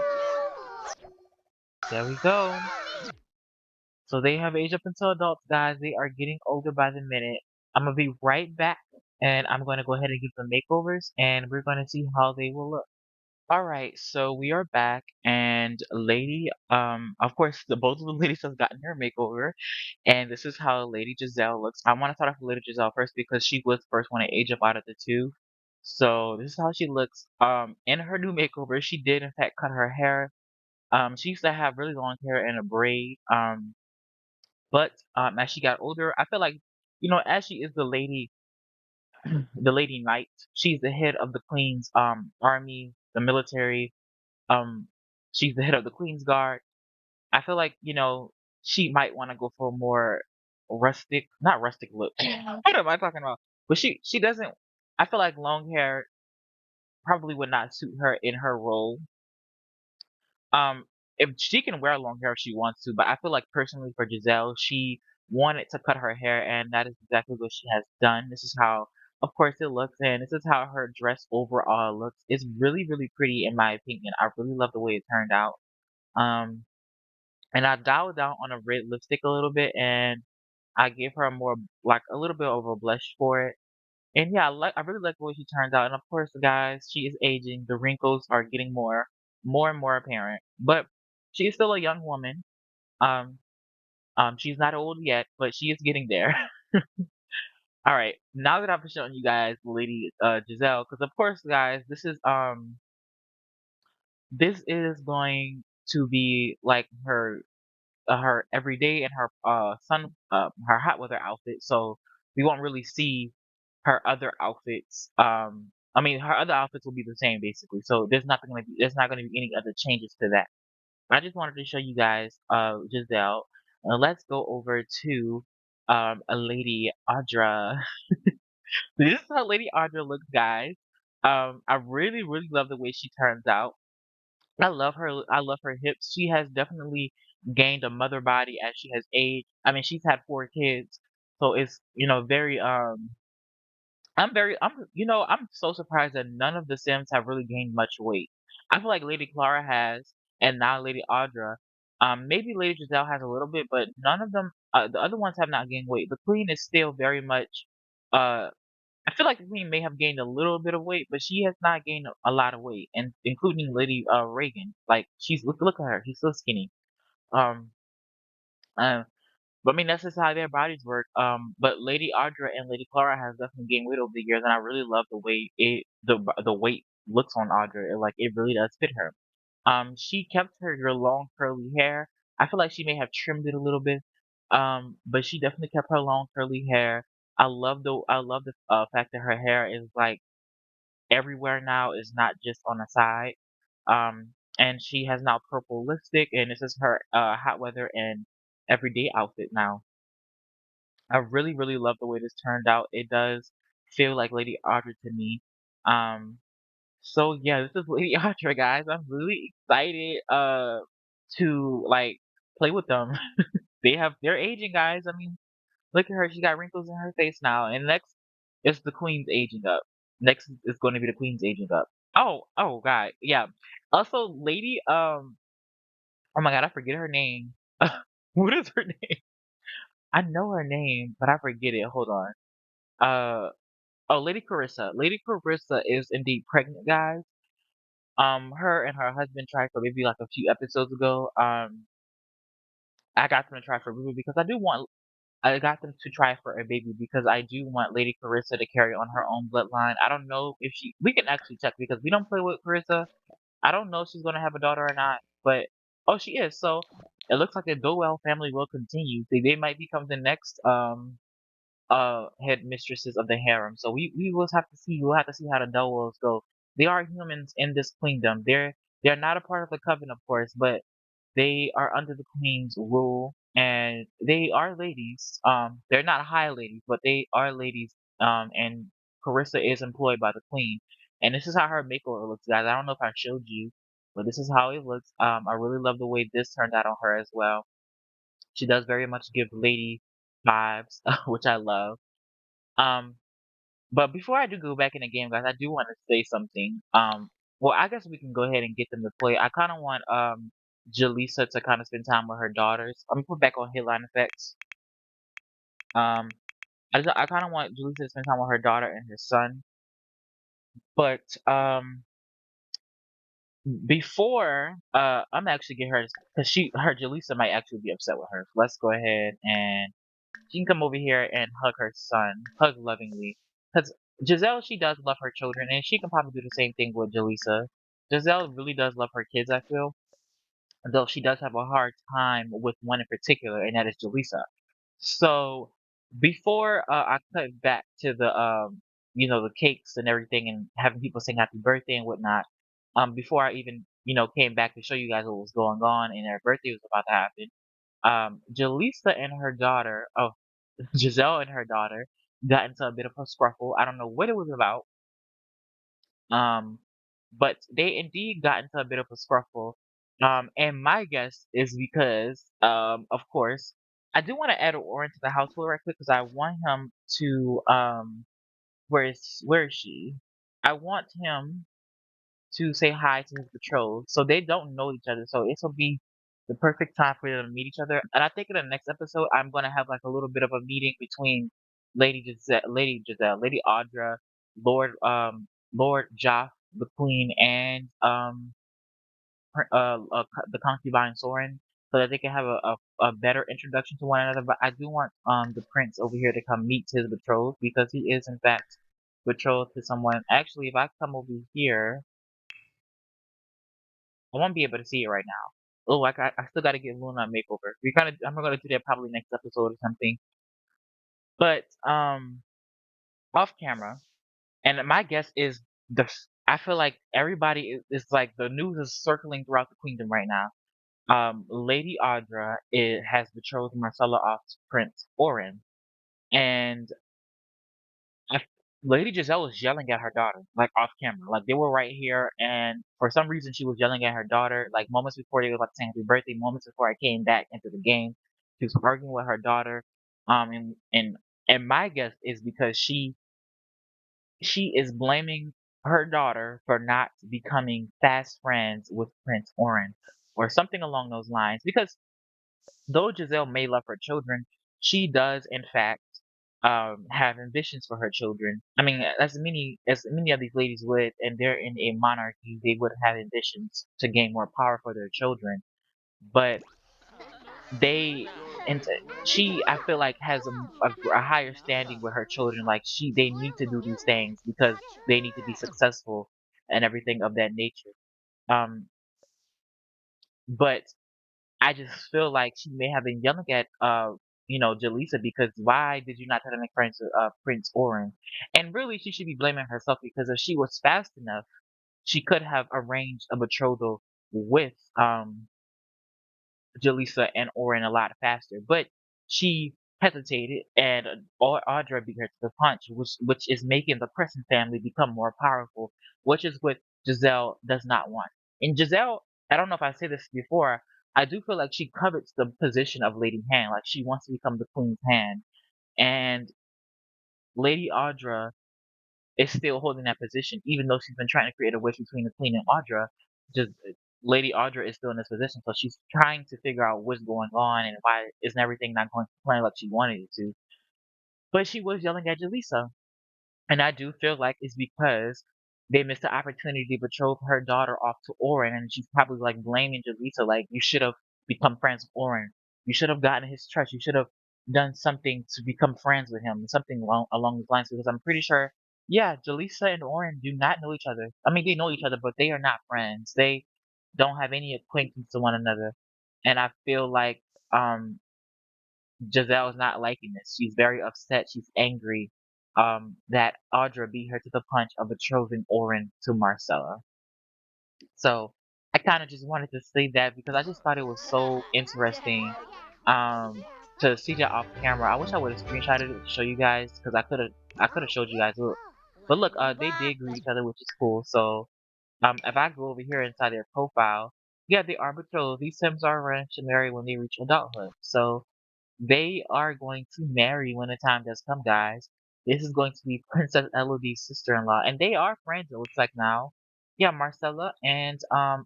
Speaker 1: There we go. So they have aged up into adults, guys. They are getting older by the minute. I'm gonna be right back, and I'm gonna go ahead and give them makeovers, and we're gonna see how they will look. All right, so we are back, and Lady, of course, the both of the ladies have gotten their makeover, and this is how Lady Giselle looks. I want to start off with Lady Giselle first because she was the first one to age up out of the two. So this is how she looks. In her new makeover, she did in fact cut her hair. She used to have really long hair and a braid. But as she got older, I feel like, as she is the lady knight, she's the head of the Queen's army, the military. Um, she's the head of the Queen's Guard. I feel like, she might want to go for a more rustic, not rustic look. What am I talking about? But she doesn't. I feel like long hair probably would not suit her in her role. Um, if she can wear long hair if she wants to, but I feel like personally for Giselle, she wanted to cut her hair, and that is exactly what she has done. This is how, of course, it looks, and this is how her dress overall looks. It's really, really pretty in my opinion. I really love the way it turned out. Um, and I dialed down on a red lipstick a little bit, and I gave her a more like a little bit of a blush for it. And yeah, I really like the way she turns out. And of course, guys, she is aging. The wrinkles are getting more and more apparent. But she is still a young woman. Um, she's not old yet, but she is getting there. All right, now that I've shown you guys Lady Giselle, because of course, guys, this is going to be like her everyday and her hot weather outfit. So we won't really see her other outfits. I mean, her other outfits will be the same basically. So there's not gonna be any other changes to that. I just wanted to show you guys Giselle. Let's go over to a Lady Audra. This is how Lady Audra looks, guys. I really really love the way she turns out. I love her. I love her hips. She has definitely gained a mother body as she has aged. I mean, she's had 4 kids, so it's very I'm so surprised that none of the Sims have really gained much weight. I feel like Lady Clara has, and now Lady Audra. Maybe Lady Giselle has a little bit, but none of them, the other ones have not gained weight. The Queen is still very much, uh, I feel like the Queen may have gained a little bit of weight, but she has not gained a lot of weight, and including Lady Reagan. Like look at her, she's so skinny. Um, uh, but I mean, that's just how their bodies work. But Lady Audra and Lady Clara has definitely gained weight over the years, and I really love the way the weight looks on Audra. Like it really does fit her. She kept her long curly hair. I feel like she may have trimmed it a little bit. But she definitely kept her long curly hair. I love the fact that her hair is like everywhere now. Is not just on the side. And she has now purple lipstick, and this is her hot weather and everyday outfit now. I really, really love the way this turned out. It does feel like Lady Audra to me. Um, so yeah, this is Lady Audra, guys. I'm really excited to like play with them. They're aging, guys. I mean, look at her. She got wrinkles in her face now. And next is the Queen's aging up. Next is going to be the Queen's aging up. Oh, God, yeah. Also, Lady oh my God, I forget her name. What is her name? I know her name, but I forget it. Hold on. Uh, oh, Lady Carissa. Lady Carissa is indeed pregnant, guys. Her and her husband tried for maybe like a few episodes ago. I got them to try for a baby because I got them to try for a baby because I do want Lady Carissa to carry on her own bloodline. I don't know if we can actually check because we don't play with Carissa. I don't know if she's gonna have a daughter or not, but oh, she is. So it looks like the Dowell family will continue. They might become the next headmistresses of the harem. So we will have to see. We'll have to see how the Dowells go. They are humans in this kingdom. They're not a part of the coven, of course, but they are under the queen's rule, and they are ladies. They're not high ladies, but they are ladies. And Carissa is employed by the queen, and this is how her makeover looks, guys. I don't know if I showed you, but this is how it looks. I really love the way this turned out on her as well. She does very much give lady vibes, which I love. Um, but before I do go back in the game, guys, I do want to say something. Well, I guess we can go ahead and get them to play. I kind of want Jaleesa to kind of spend time with her daughters. I'm gonna put back on Hitline Effects. Um, I kind of want Jaleesa to spend time with her daughter and her son. But before I'm actually get her because her Jaleesa might actually be upset with her. So let's go ahead and she can come over here and hug her son, hug lovingly. Because Giselle, she does love her children, and she can probably do the same thing with Jaleesa. Giselle really does love her kids, I feel, though she does have a hard time with one in particular, and that is Jaleesa. So before I cut back to the cakes and everything, and having people sing happy birthday and whatnot, before I even came back to show you guys what was going on and her birthday was about to happen, Jaleesa and her daughter, Giselle and her daughter got into a bit of a scruffle. I don't know what it was about. Um, but they indeed got into a bit of a scruffle. And my guess is because, of course, I do want to add Orin to the household right quick because I want him to, where is she? I want him to say hi to his betrothed. So they don't know each other. So this will be the perfect time for them to meet each other. And I think in the next episode, I'm gonna have like a little bit of a meeting between Lady Audra, Lord Joff, the Queen, and the concubine Soren, so that they can have a better introduction to one another. But I do want the prince over here to come meet his betrothed because he is in fact betrothed to someone. Actually, if I come over here. I won't be able to see it right now. Oh, I still gotta get Luna a makeover. I'm gonna do that probably next episode or something. But off camera, and my guess is I feel like everybody is like the news is circling throughout the kingdom right now. Lady Audra has betrothed Marcella off to Prince Orin, and I, Lady Giselle was yelling at her daughter, like off camera. Like they were right here, and for some reason she was yelling at her daughter, like moments before they were about to sing happy birthday, moments before I came back into the game. She was arguing with her daughter. And my guess is because she is blaming her daughter for not becoming fast friends with Prince Oren or something along those lines. Because though Giselle may love her children, she does in fact have ambitions for her children. I mean, as many of these ladies would, and they're in a monarchy, they would have ambitions to gain more power for their children. But they and she, I feel like, has a higher standing with her children. Like they need to do these things because they need to be successful and everything of that nature. Um, but I just feel like she may have been yelling at Jaleesa because why did you not try to make friends with Prince Oren? And really she should be blaming herself because if she was fast enough, she could have arranged a betrothal with Jaleesa and Oren a lot faster. But she hesitated and Audra beat her to the punch, which is making the Crescent family become more powerful, which is what Giselle does not want. And Giselle, I don't know if I said this before, I do feel like she covets the position of Lady Hand, like she wants to become the Queen's hand. And Lady Audra is still holding that position, even though she's been trying to create a wedge between the Queen and Audra. Just Lady Audra is still in this position, so she's trying to figure out what's going on and why isn't everything not going to plan like she wanted it to. But she was yelling at Jaleesa. And I do feel like it's because they missed the opportunity to betroth her daughter off to Oren, and she's probably like blaming Jaleesa, like you should have become friends with Oren. You should have gotten his trust. You should have done something to become friends with him, something along those lines. Because I'm pretty sure, yeah, Jaleesa and Oren do not know each other. I mean, they know each other, but they are not friends. They don't have any acquaintance to one another. And I feel like Giselle is not liking this. She's very upset. She's angry that Audra beat her to the punch of betrothing Oren to Marcella. So I kind of just wanted to say that because I just thought it was so interesting to see that off camera. I wish I would have screenshotted it to show you guys because I could have showed you guys. Look, but look, they did greet each other, which is cool. So if I go over here inside their profile, yeah, they are betrothed. These Sims are arranged to marry when they reach adulthood. So they are going to marry when the time does come, guys. This is going to be Princess Elodie's sister-in-law, and they are friends. It looks like now. Yeah, Marcella and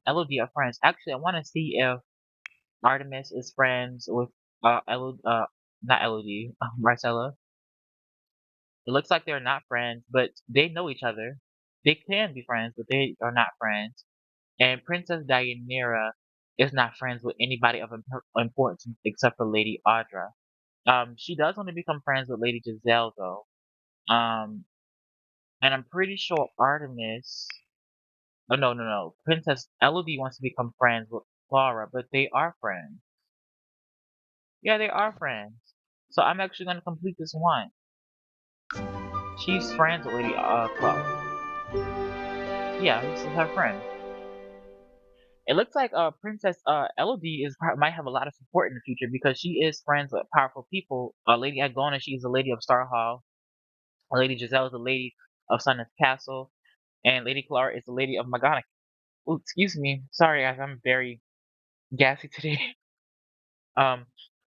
Speaker 1: Elodie are friends. Actually, I want to see if Artemis is friends with not Elodie, Marcella. It looks like they're not friends, but they know each other. They can be friends, but they are not friends. And Princess Dianira is not friends with anybody of importance except for Lady Audra. She does want to become friends with Lady Giselle though. Um, and I'm pretty sure Artemis. Oh no, no, no. Princess Elodie wants to become friends with Clara, but they are friends. Yeah, they are friends. So I'm actually gonna complete this one. She's friends with Lady Clara. Yeah, this is her friend. It looks like Princess Elodie might have a lot of support in the future because she is friends with powerful people. Lady Agona, she is a lady of Star Hall. Lady Giselle is a lady of Sun's Castle. And Lady Clara is the lady of Magana. Oh, excuse me. Sorry, guys. I'm very gassy today. Um,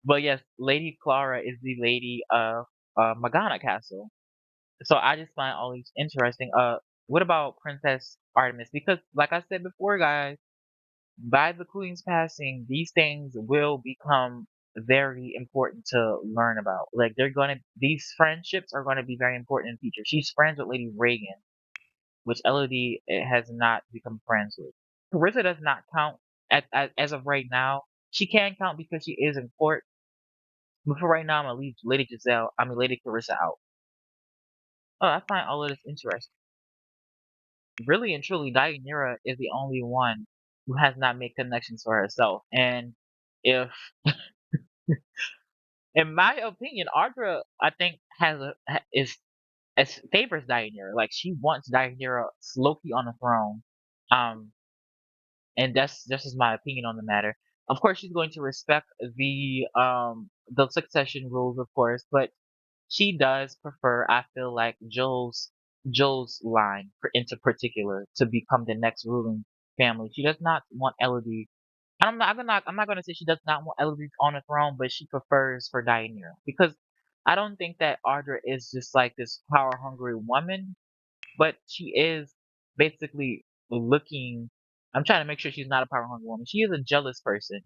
Speaker 1: but yes, Lady Clara is the lady of Magana Castle. So I just find all these interesting. What about Princess Artemis? Because, like I said before, guys, by the Queen's passing, these things will become very important to learn about. Like these friendships are gonna be very important in the future. She's friends with Lady Reagan, which Elodie has not become friends with. Carissa does not count as of right now. She can count because she is in court. But for right now, I'm gonna leave Lady Carissa out. Oh, I find all of this interesting. Really and truly, Dianira is the only one who has not made connections for herself. And if, in my opinion, Audra, I think is favors Dianira. Like she wants Dianira Loki on the throne. Um, and that's just my opinion on the matter. Of course, she's going to respect the succession rules, of course, but she does prefer, I feel like, Joel's line into particular to become the next ruling family. She does not want Elodie. I'm not going to say she does not want Elodie on the throne, but she prefers for Dianira because I don't think that Audra is just like this power hungry woman. but she is basically looking. I'm trying to make sure she's not a power hungry woman. She is a jealous person,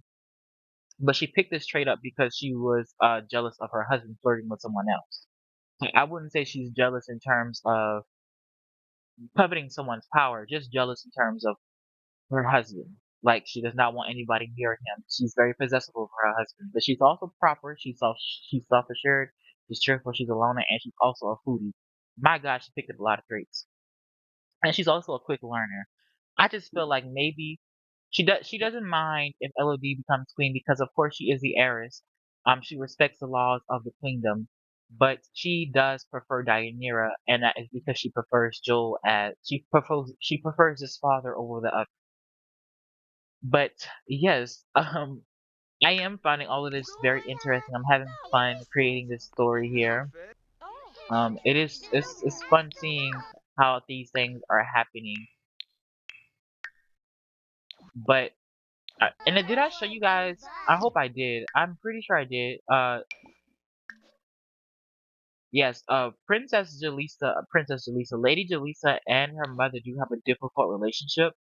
Speaker 1: but she picked this trait up because she was jealous of her husband flirting with someone else. Like, I wouldn't say she's jealous in terms of coveting someone's power, just jealous in terms of her husband. Like she does not want anybody near him. She's very possessive of her husband, but she's also proper. She's self assured. She's cheerful. She's a loner, and she's also a foodie. My God, she picked up a lot of traits, and she's also a quick learner. I just feel like maybe she doesn't mind if Elodie becomes queen because of course she is the heiress. She respects the laws of the kingdom, but she does prefer Deianira, and that is because she prefers Joel as she prefers his father over the other. But yes, I am finding all of this very interesting. I'm having fun creating this story here. It's fun seeing how these things are happening. But and then did I show you guys? I hope I did. I'm pretty sure I did. Yes. Princess Jalisa, Lady Jalisa, and her mother do have a difficult relationship,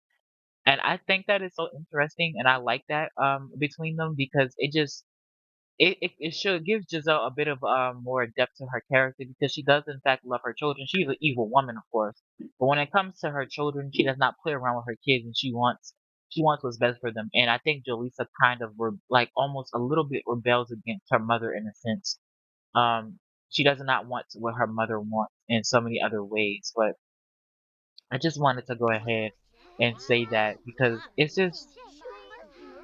Speaker 1: and I think that is so interesting, and I like that between them because it should give Giselle a bit of more depth to her character because she does in fact love her children. She's an evil woman, of course, but when it comes to her children, she does not play around with her kids, and she wants what's best for them. And I think Jaleesa kind of like almost a little bit rebels against her mother in a sense. Um, she does not want what her mother wants in so many other ways, but I just wanted to go ahead and say that because it's just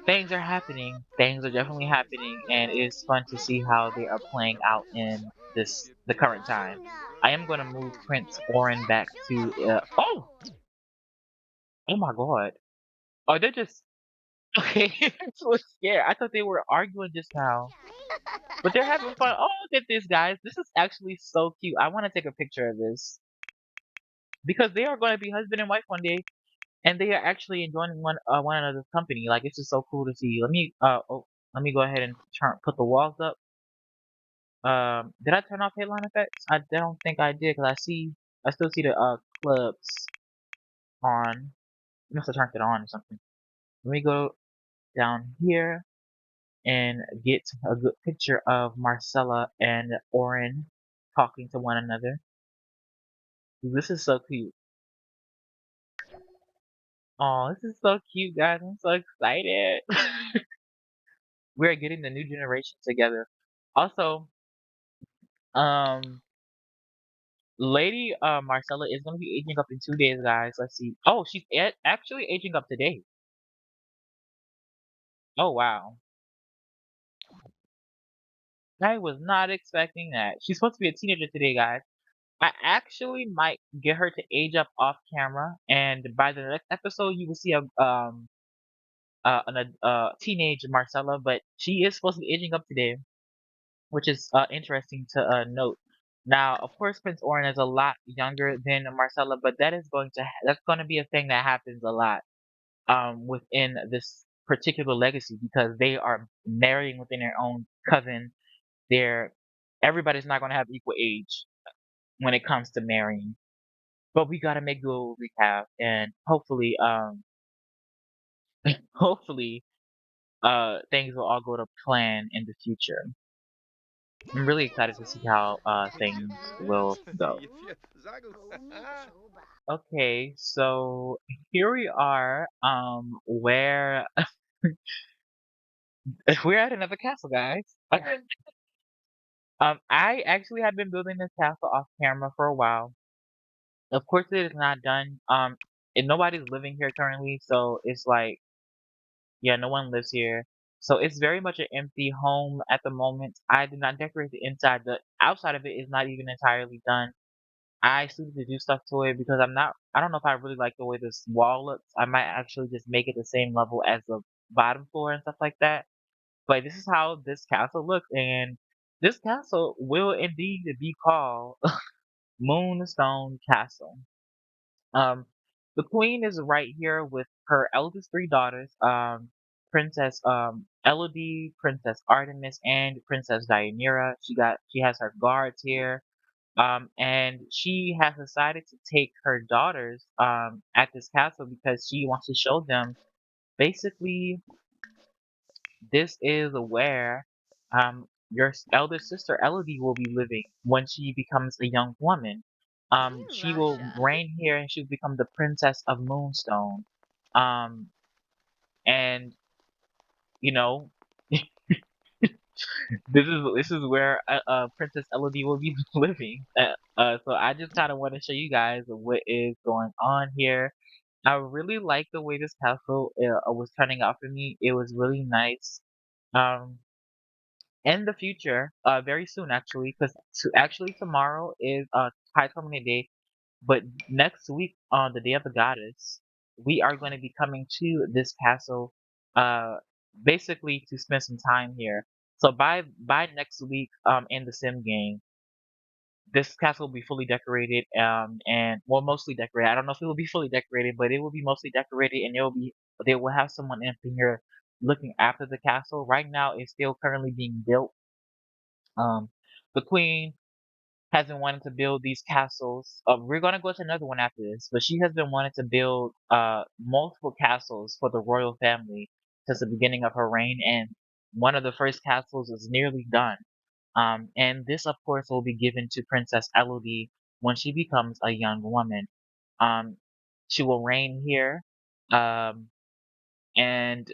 Speaker 1: things are happening. Things are definitely happening, and it is fun to see how they are playing out in the current time. I am going to move Prince Orin back to. Oh my God! Oh, they're just okay. I'm so scared. I thought they were arguing just now, but they're having fun. Oh, look at this, guys! This is actually so cute. I want to take a picture of this because they are going to be husband and wife one day, and they are actually enjoying one another's company. Like it's just so cool to see. Let me go ahead and put the walls up. Did I turn off headline effects? I don't think I did because I still see the clubs on. I must have turned it on or something. Let me go down here and get a good picture of Marcella and Oren talking to one another. This is so cute. Oh, this is so cute, guys. I'm so excited. We're getting the new generation together. Also, um, Lady Marcella is gonna be aging up in 2 days, guys. Let's see. Oh, she's actually aging up today. Oh wow. I was not expecting that. She's supposed to be a teenager today, guys. I actually might get her to age up off camera, and by the next episode, you will see a teenage Marcella. But she is supposed to be aging up today, which is interesting to note. Now, of course, Prince Orin is a lot younger than Marcella, but that's going to be a thing that happens a lot within this particular legacy because they are marrying within their own coven. They're Everybody's not going to have equal age when it comes to marrying, but we got to make do with what we have, and hopefully, things will all go to plan in the future. I'm really excited to see how things will go. Okay, so here we are. Where we're at another castle, guys. I actually have been building this castle off camera for a while. Of course, it is not done. And nobody's living here currently, so it's like, yeah, no one lives here. So it's very much an empty home at the moment. I did not decorate the inside. The outside of it is not even entirely done. I still need to do stuff to it because I don't know if I really like the way this wall looks. I might actually just make it the same level as the bottom floor and stuff like that. But this is how this castle looks, and this castle will indeed be called Moonstone Castle. Um, the queen is right here with her eldest three daughters, Princess Elodie, Princess Artemis, and Princess Deianira. She has her guards here. And she has decided to take her daughters at this castle because she wants to show them basically this is where your elder sister Elodie will be living when she becomes a young woman. She will
Speaker 2: Russia.
Speaker 1: reign here and she'll become the princess of Moonstone. Um, and you know, this is where Princess Elodie will be living. So I just kind of want to show you guys what is going on here. I really like the way this castle was turning out for me. It was really nice. Um, in the future, very soon actually, because actually tomorrow is High Tournament Day, but next week on the Day of the Goddess, we are going to be coming to this castle, uh, basically to spend some time here. So by next week, in the sim game, this castle will be fully decorated, and well, mostly decorated. I don't know if it will be fully decorated, but it will be mostly decorated, and they will have someone in here looking after the castle. Right now, it's still currently being built. Um, the queen has been wanting to build these castles. We're gonna go to another one after this, but she has been wanting to build multiple castles for the royal family since the beginning of her reign, and one of the first castles is nearly done. And this, of course, will be given to Princess Elodie when she becomes a young woman. Um, she will reign here. Um, and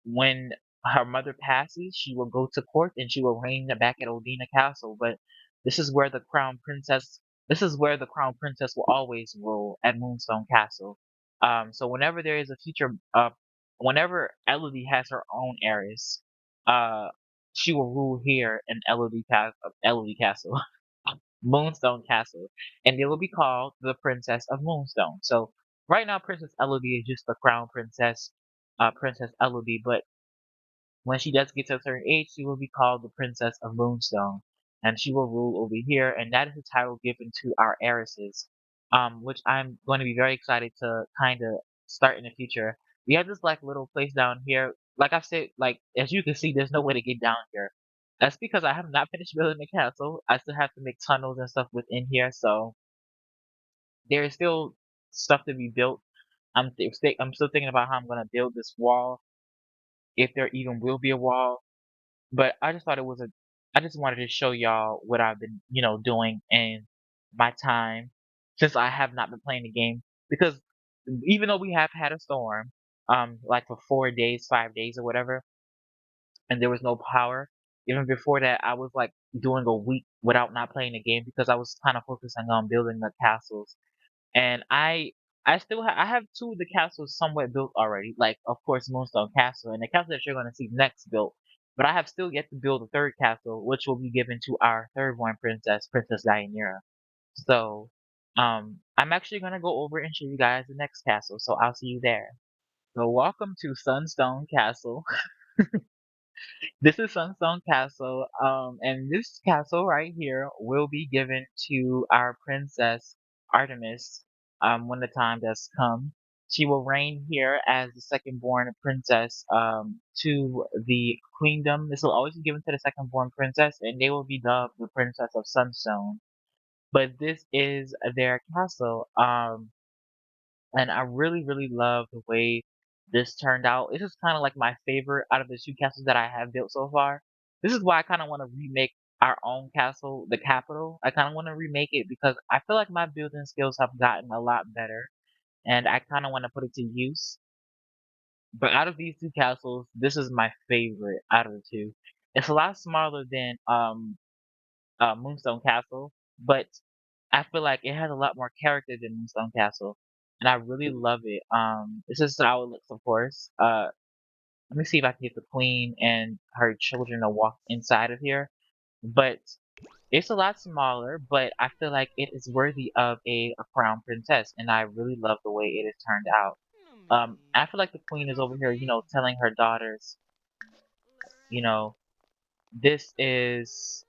Speaker 1: when her mother passes, she will go to court and she will reign back at Odina Castle. But this is where the crown princess, this is where the crown princess will always rule at Moonstone Castle. So whenever there is a future, whenever Elodie has her own heiress, uh, she will rule here in Elodie Castle, Moonstone Castle, and they will be called the Princess of Moonstone. So right now, Princess Elodie is just the crown princess, Princess Elodie, but when she does get to a certain age, she will be called the Princess of Moonstone, and she will rule over here, and that is the title given to our heiresses, which I'm going to be very excited to kind of start in the future. We have this like little place down here. Like I said, like as you can see, there's no way to get down here. That's because I have not finished building the castle. I still have to make tunnels and stuff within here, so there is still stuff to be built. I'm still thinking about how I'm gonna build this wall, if there even will be a wall. But I just thought it was a I just wanted to show y'all what I've been, doing in my time since I have not been playing the game. Because even though we have had a storm, like for 4 days, 5 days or whatever, and there was no power, even before that I was like doing a week without not playing the game because I was kind of focusing on building the castles. And I have two of the castles somewhat built already. Like of course Moonstone Castle and the castle that you're gonna see next built. But I have still yet to build a third castle, which will be given to our third born princess, Princess Dianira. So I'm actually gonna go over and show you guys the next castle, so I'll see you there. So welcome to Sunstone Castle. This is Sunstone Castle, and this castle right here will be given to our princess Artemis, when the time does come. She will reign here as the second born princess, to the queendom. This will always be given to the second born princess, and they will be dubbed the Princess of Sunstone. But this is their castle. And I really, really love the way this turned out. This is kind of like my favorite out of the two castles that I have built so far. This is why I kind of want to remake our own castle, the capital. I kind of want to remake it because I feel like my building skills have gotten a lot better, and I kind of want to put it to use. But out of these two castles, this is my favorite out of the two. It's a lot smaller than Moonstone Castle, but I feel like it has a lot more character than Moonstone Castle, and I really love it. This is how it looks, of course. Let me see if I can get the queen and her children to walk inside of here. But it's a lot smaller, but I feel like it is worthy of a crown princess, and I really love the way it has turned out. I feel like the queen is over here, telling her daughters, you know, this is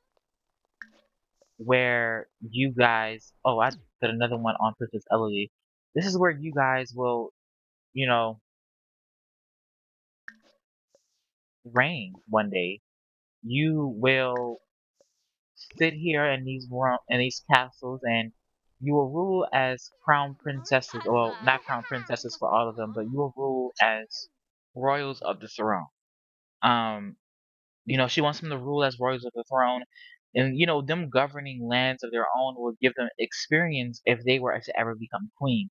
Speaker 1: where you guys oh, I did another one on Princess Elodie. This is where you guys will, you know, reign one day. You will sit here in these castles, and you will rule as crown princesses. Well, not crown princesses for all of them, but you will rule as royals of the throne. Um, she wants them to rule as royals of the throne, and them governing lands of their own will give them experience if they were to ever become queen.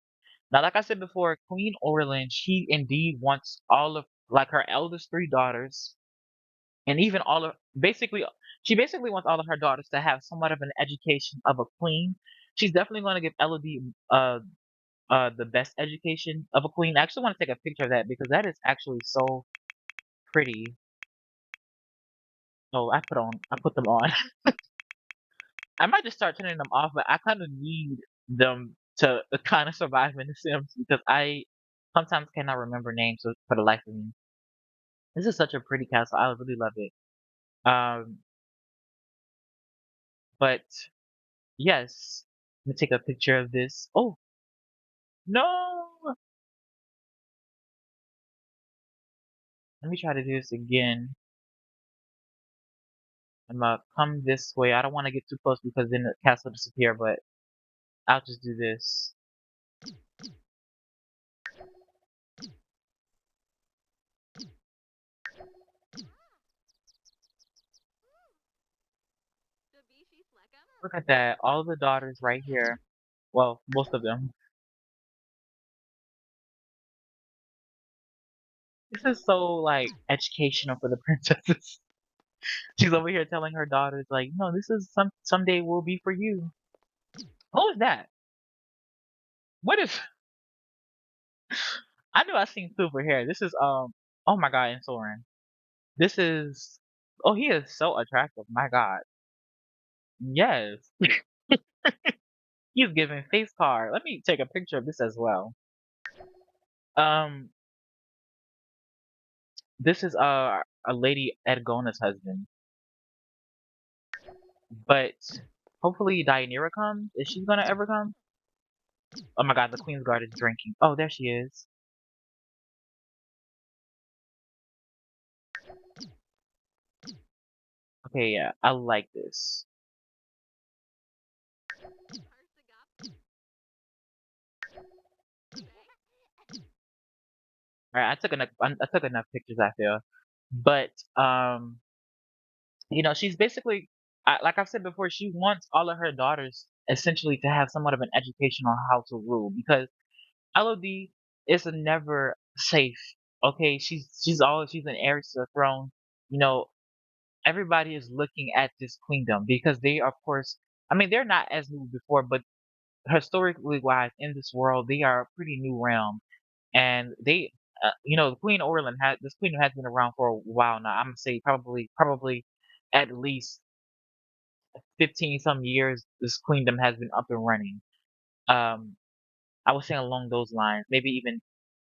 Speaker 1: Now, like I said before, Queen Orlin, she indeed wants all of like her eldest three daughters, and even all of she basically wants all of her daughters to have somewhat of an education of a queen. She's definitely going to give Elodie the best education of a queen. I actually want to take a picture of that because that is actually so pretty. Oh, I put them on. I might just start turning them off, but I kind of need them to kind of survive in The Sims because I sometimes cannot remember names for the life of me. This is such a pretty castle. I really love it. Um, but yes, let me take a picture of this. Oh no! Let me try to do this again. I'm gonna come this way. I don't want to get too close because then the castle disappear. But I'll just do this. Look at that. All the daughters right here. Well, most of them. This is so like educational for the princesses. She's over here telling her daughters like, "No, this is someday will be for you." Who is that? What is? I knew I seen silver hair. This is Oh my god, and Soren. This is. Oh, he is so attractive. My god. Yes, he's giving face card. Let me take a picture of this as well. Um, this is a lady Edgona's husband, but hopefully Deianira comes. Is she gonna ever come? Oh my god, the Queen's Guard is drinking. Oh, there she is. Okay, yeah, I like this. Alright, I took enough pictures, I feel. But she's basically like I've said before, she wants all of her daughters essentially to have somewhat of an education on how to rule because LOD is never safe. Okay, she's an heiress to the throne. You know, everybody is looking at this queendom because they, of course, I mean, they're not as new before, but historically wise, in this world, they are a pretty new realm, and Queen Orlin had this queen has been around for a while now. I'm gonna say probably at least 15 some years. This queendom has been up and running. Um, I was saying along those lines, maybe even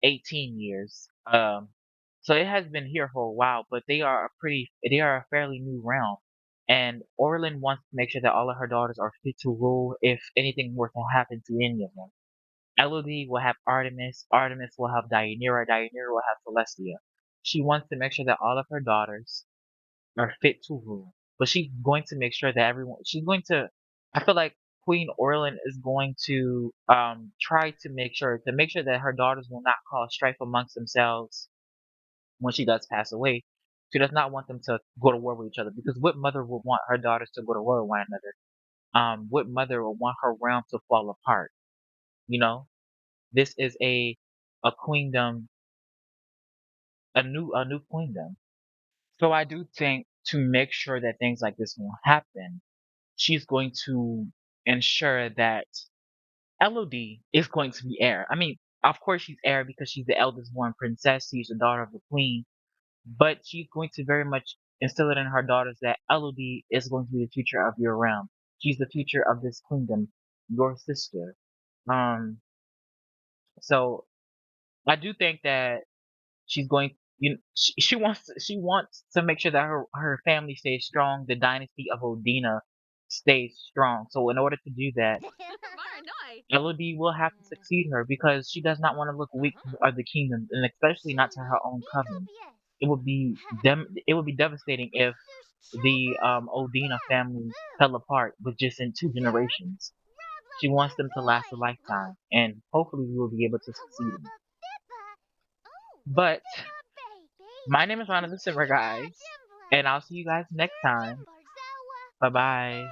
Speaker 1: 18 years. So it has been here for a while, but they are a fairly new realm. And Orlin wants to make sure that all of her daughters are fit to rule if anything were to happen to any of them. Elodie will have Artemis, Artemis will have Deianira, Deianira will have Celestia. She wants to make sure that all of her daughters are fit to rule. But she's going to make sure that I feel like Queen Orlin is going to try to make sure that her daughters will not cause strife amongst themselves when she does pass away. She does not want them to go to war with each other because what mother would want her daughters to go to war with one another? What mother would want her realm to fall apart? You know, this is a queendom, a new queendom. So I do think to make sure that things like this won't happen, she's going to ensure that Elodie is going to be heir. I mean, of course she's heir because she's the eldest born princess. She's the daughter of the queen, but she's going to very much instill it in her daughters that Elodie is going to be the future of your realm. She's the future of this kingdom, your sister. Um, so I do think that she's going. She wants to make sure that her family stays strong. The dynasty of Odina stays strong. So in order to do that, Elodie will have to succeed her because she does not want to look weak to other kingdoms, and especially not to her own coven. It would be devastating if the Odina family fell apart with just in 2 generations. She wants them to last a lifetime, and hopefully we will be able to succeed in it. But my name is Ron of the Simmer, guys, and I'll see you guys next time. Bye bye.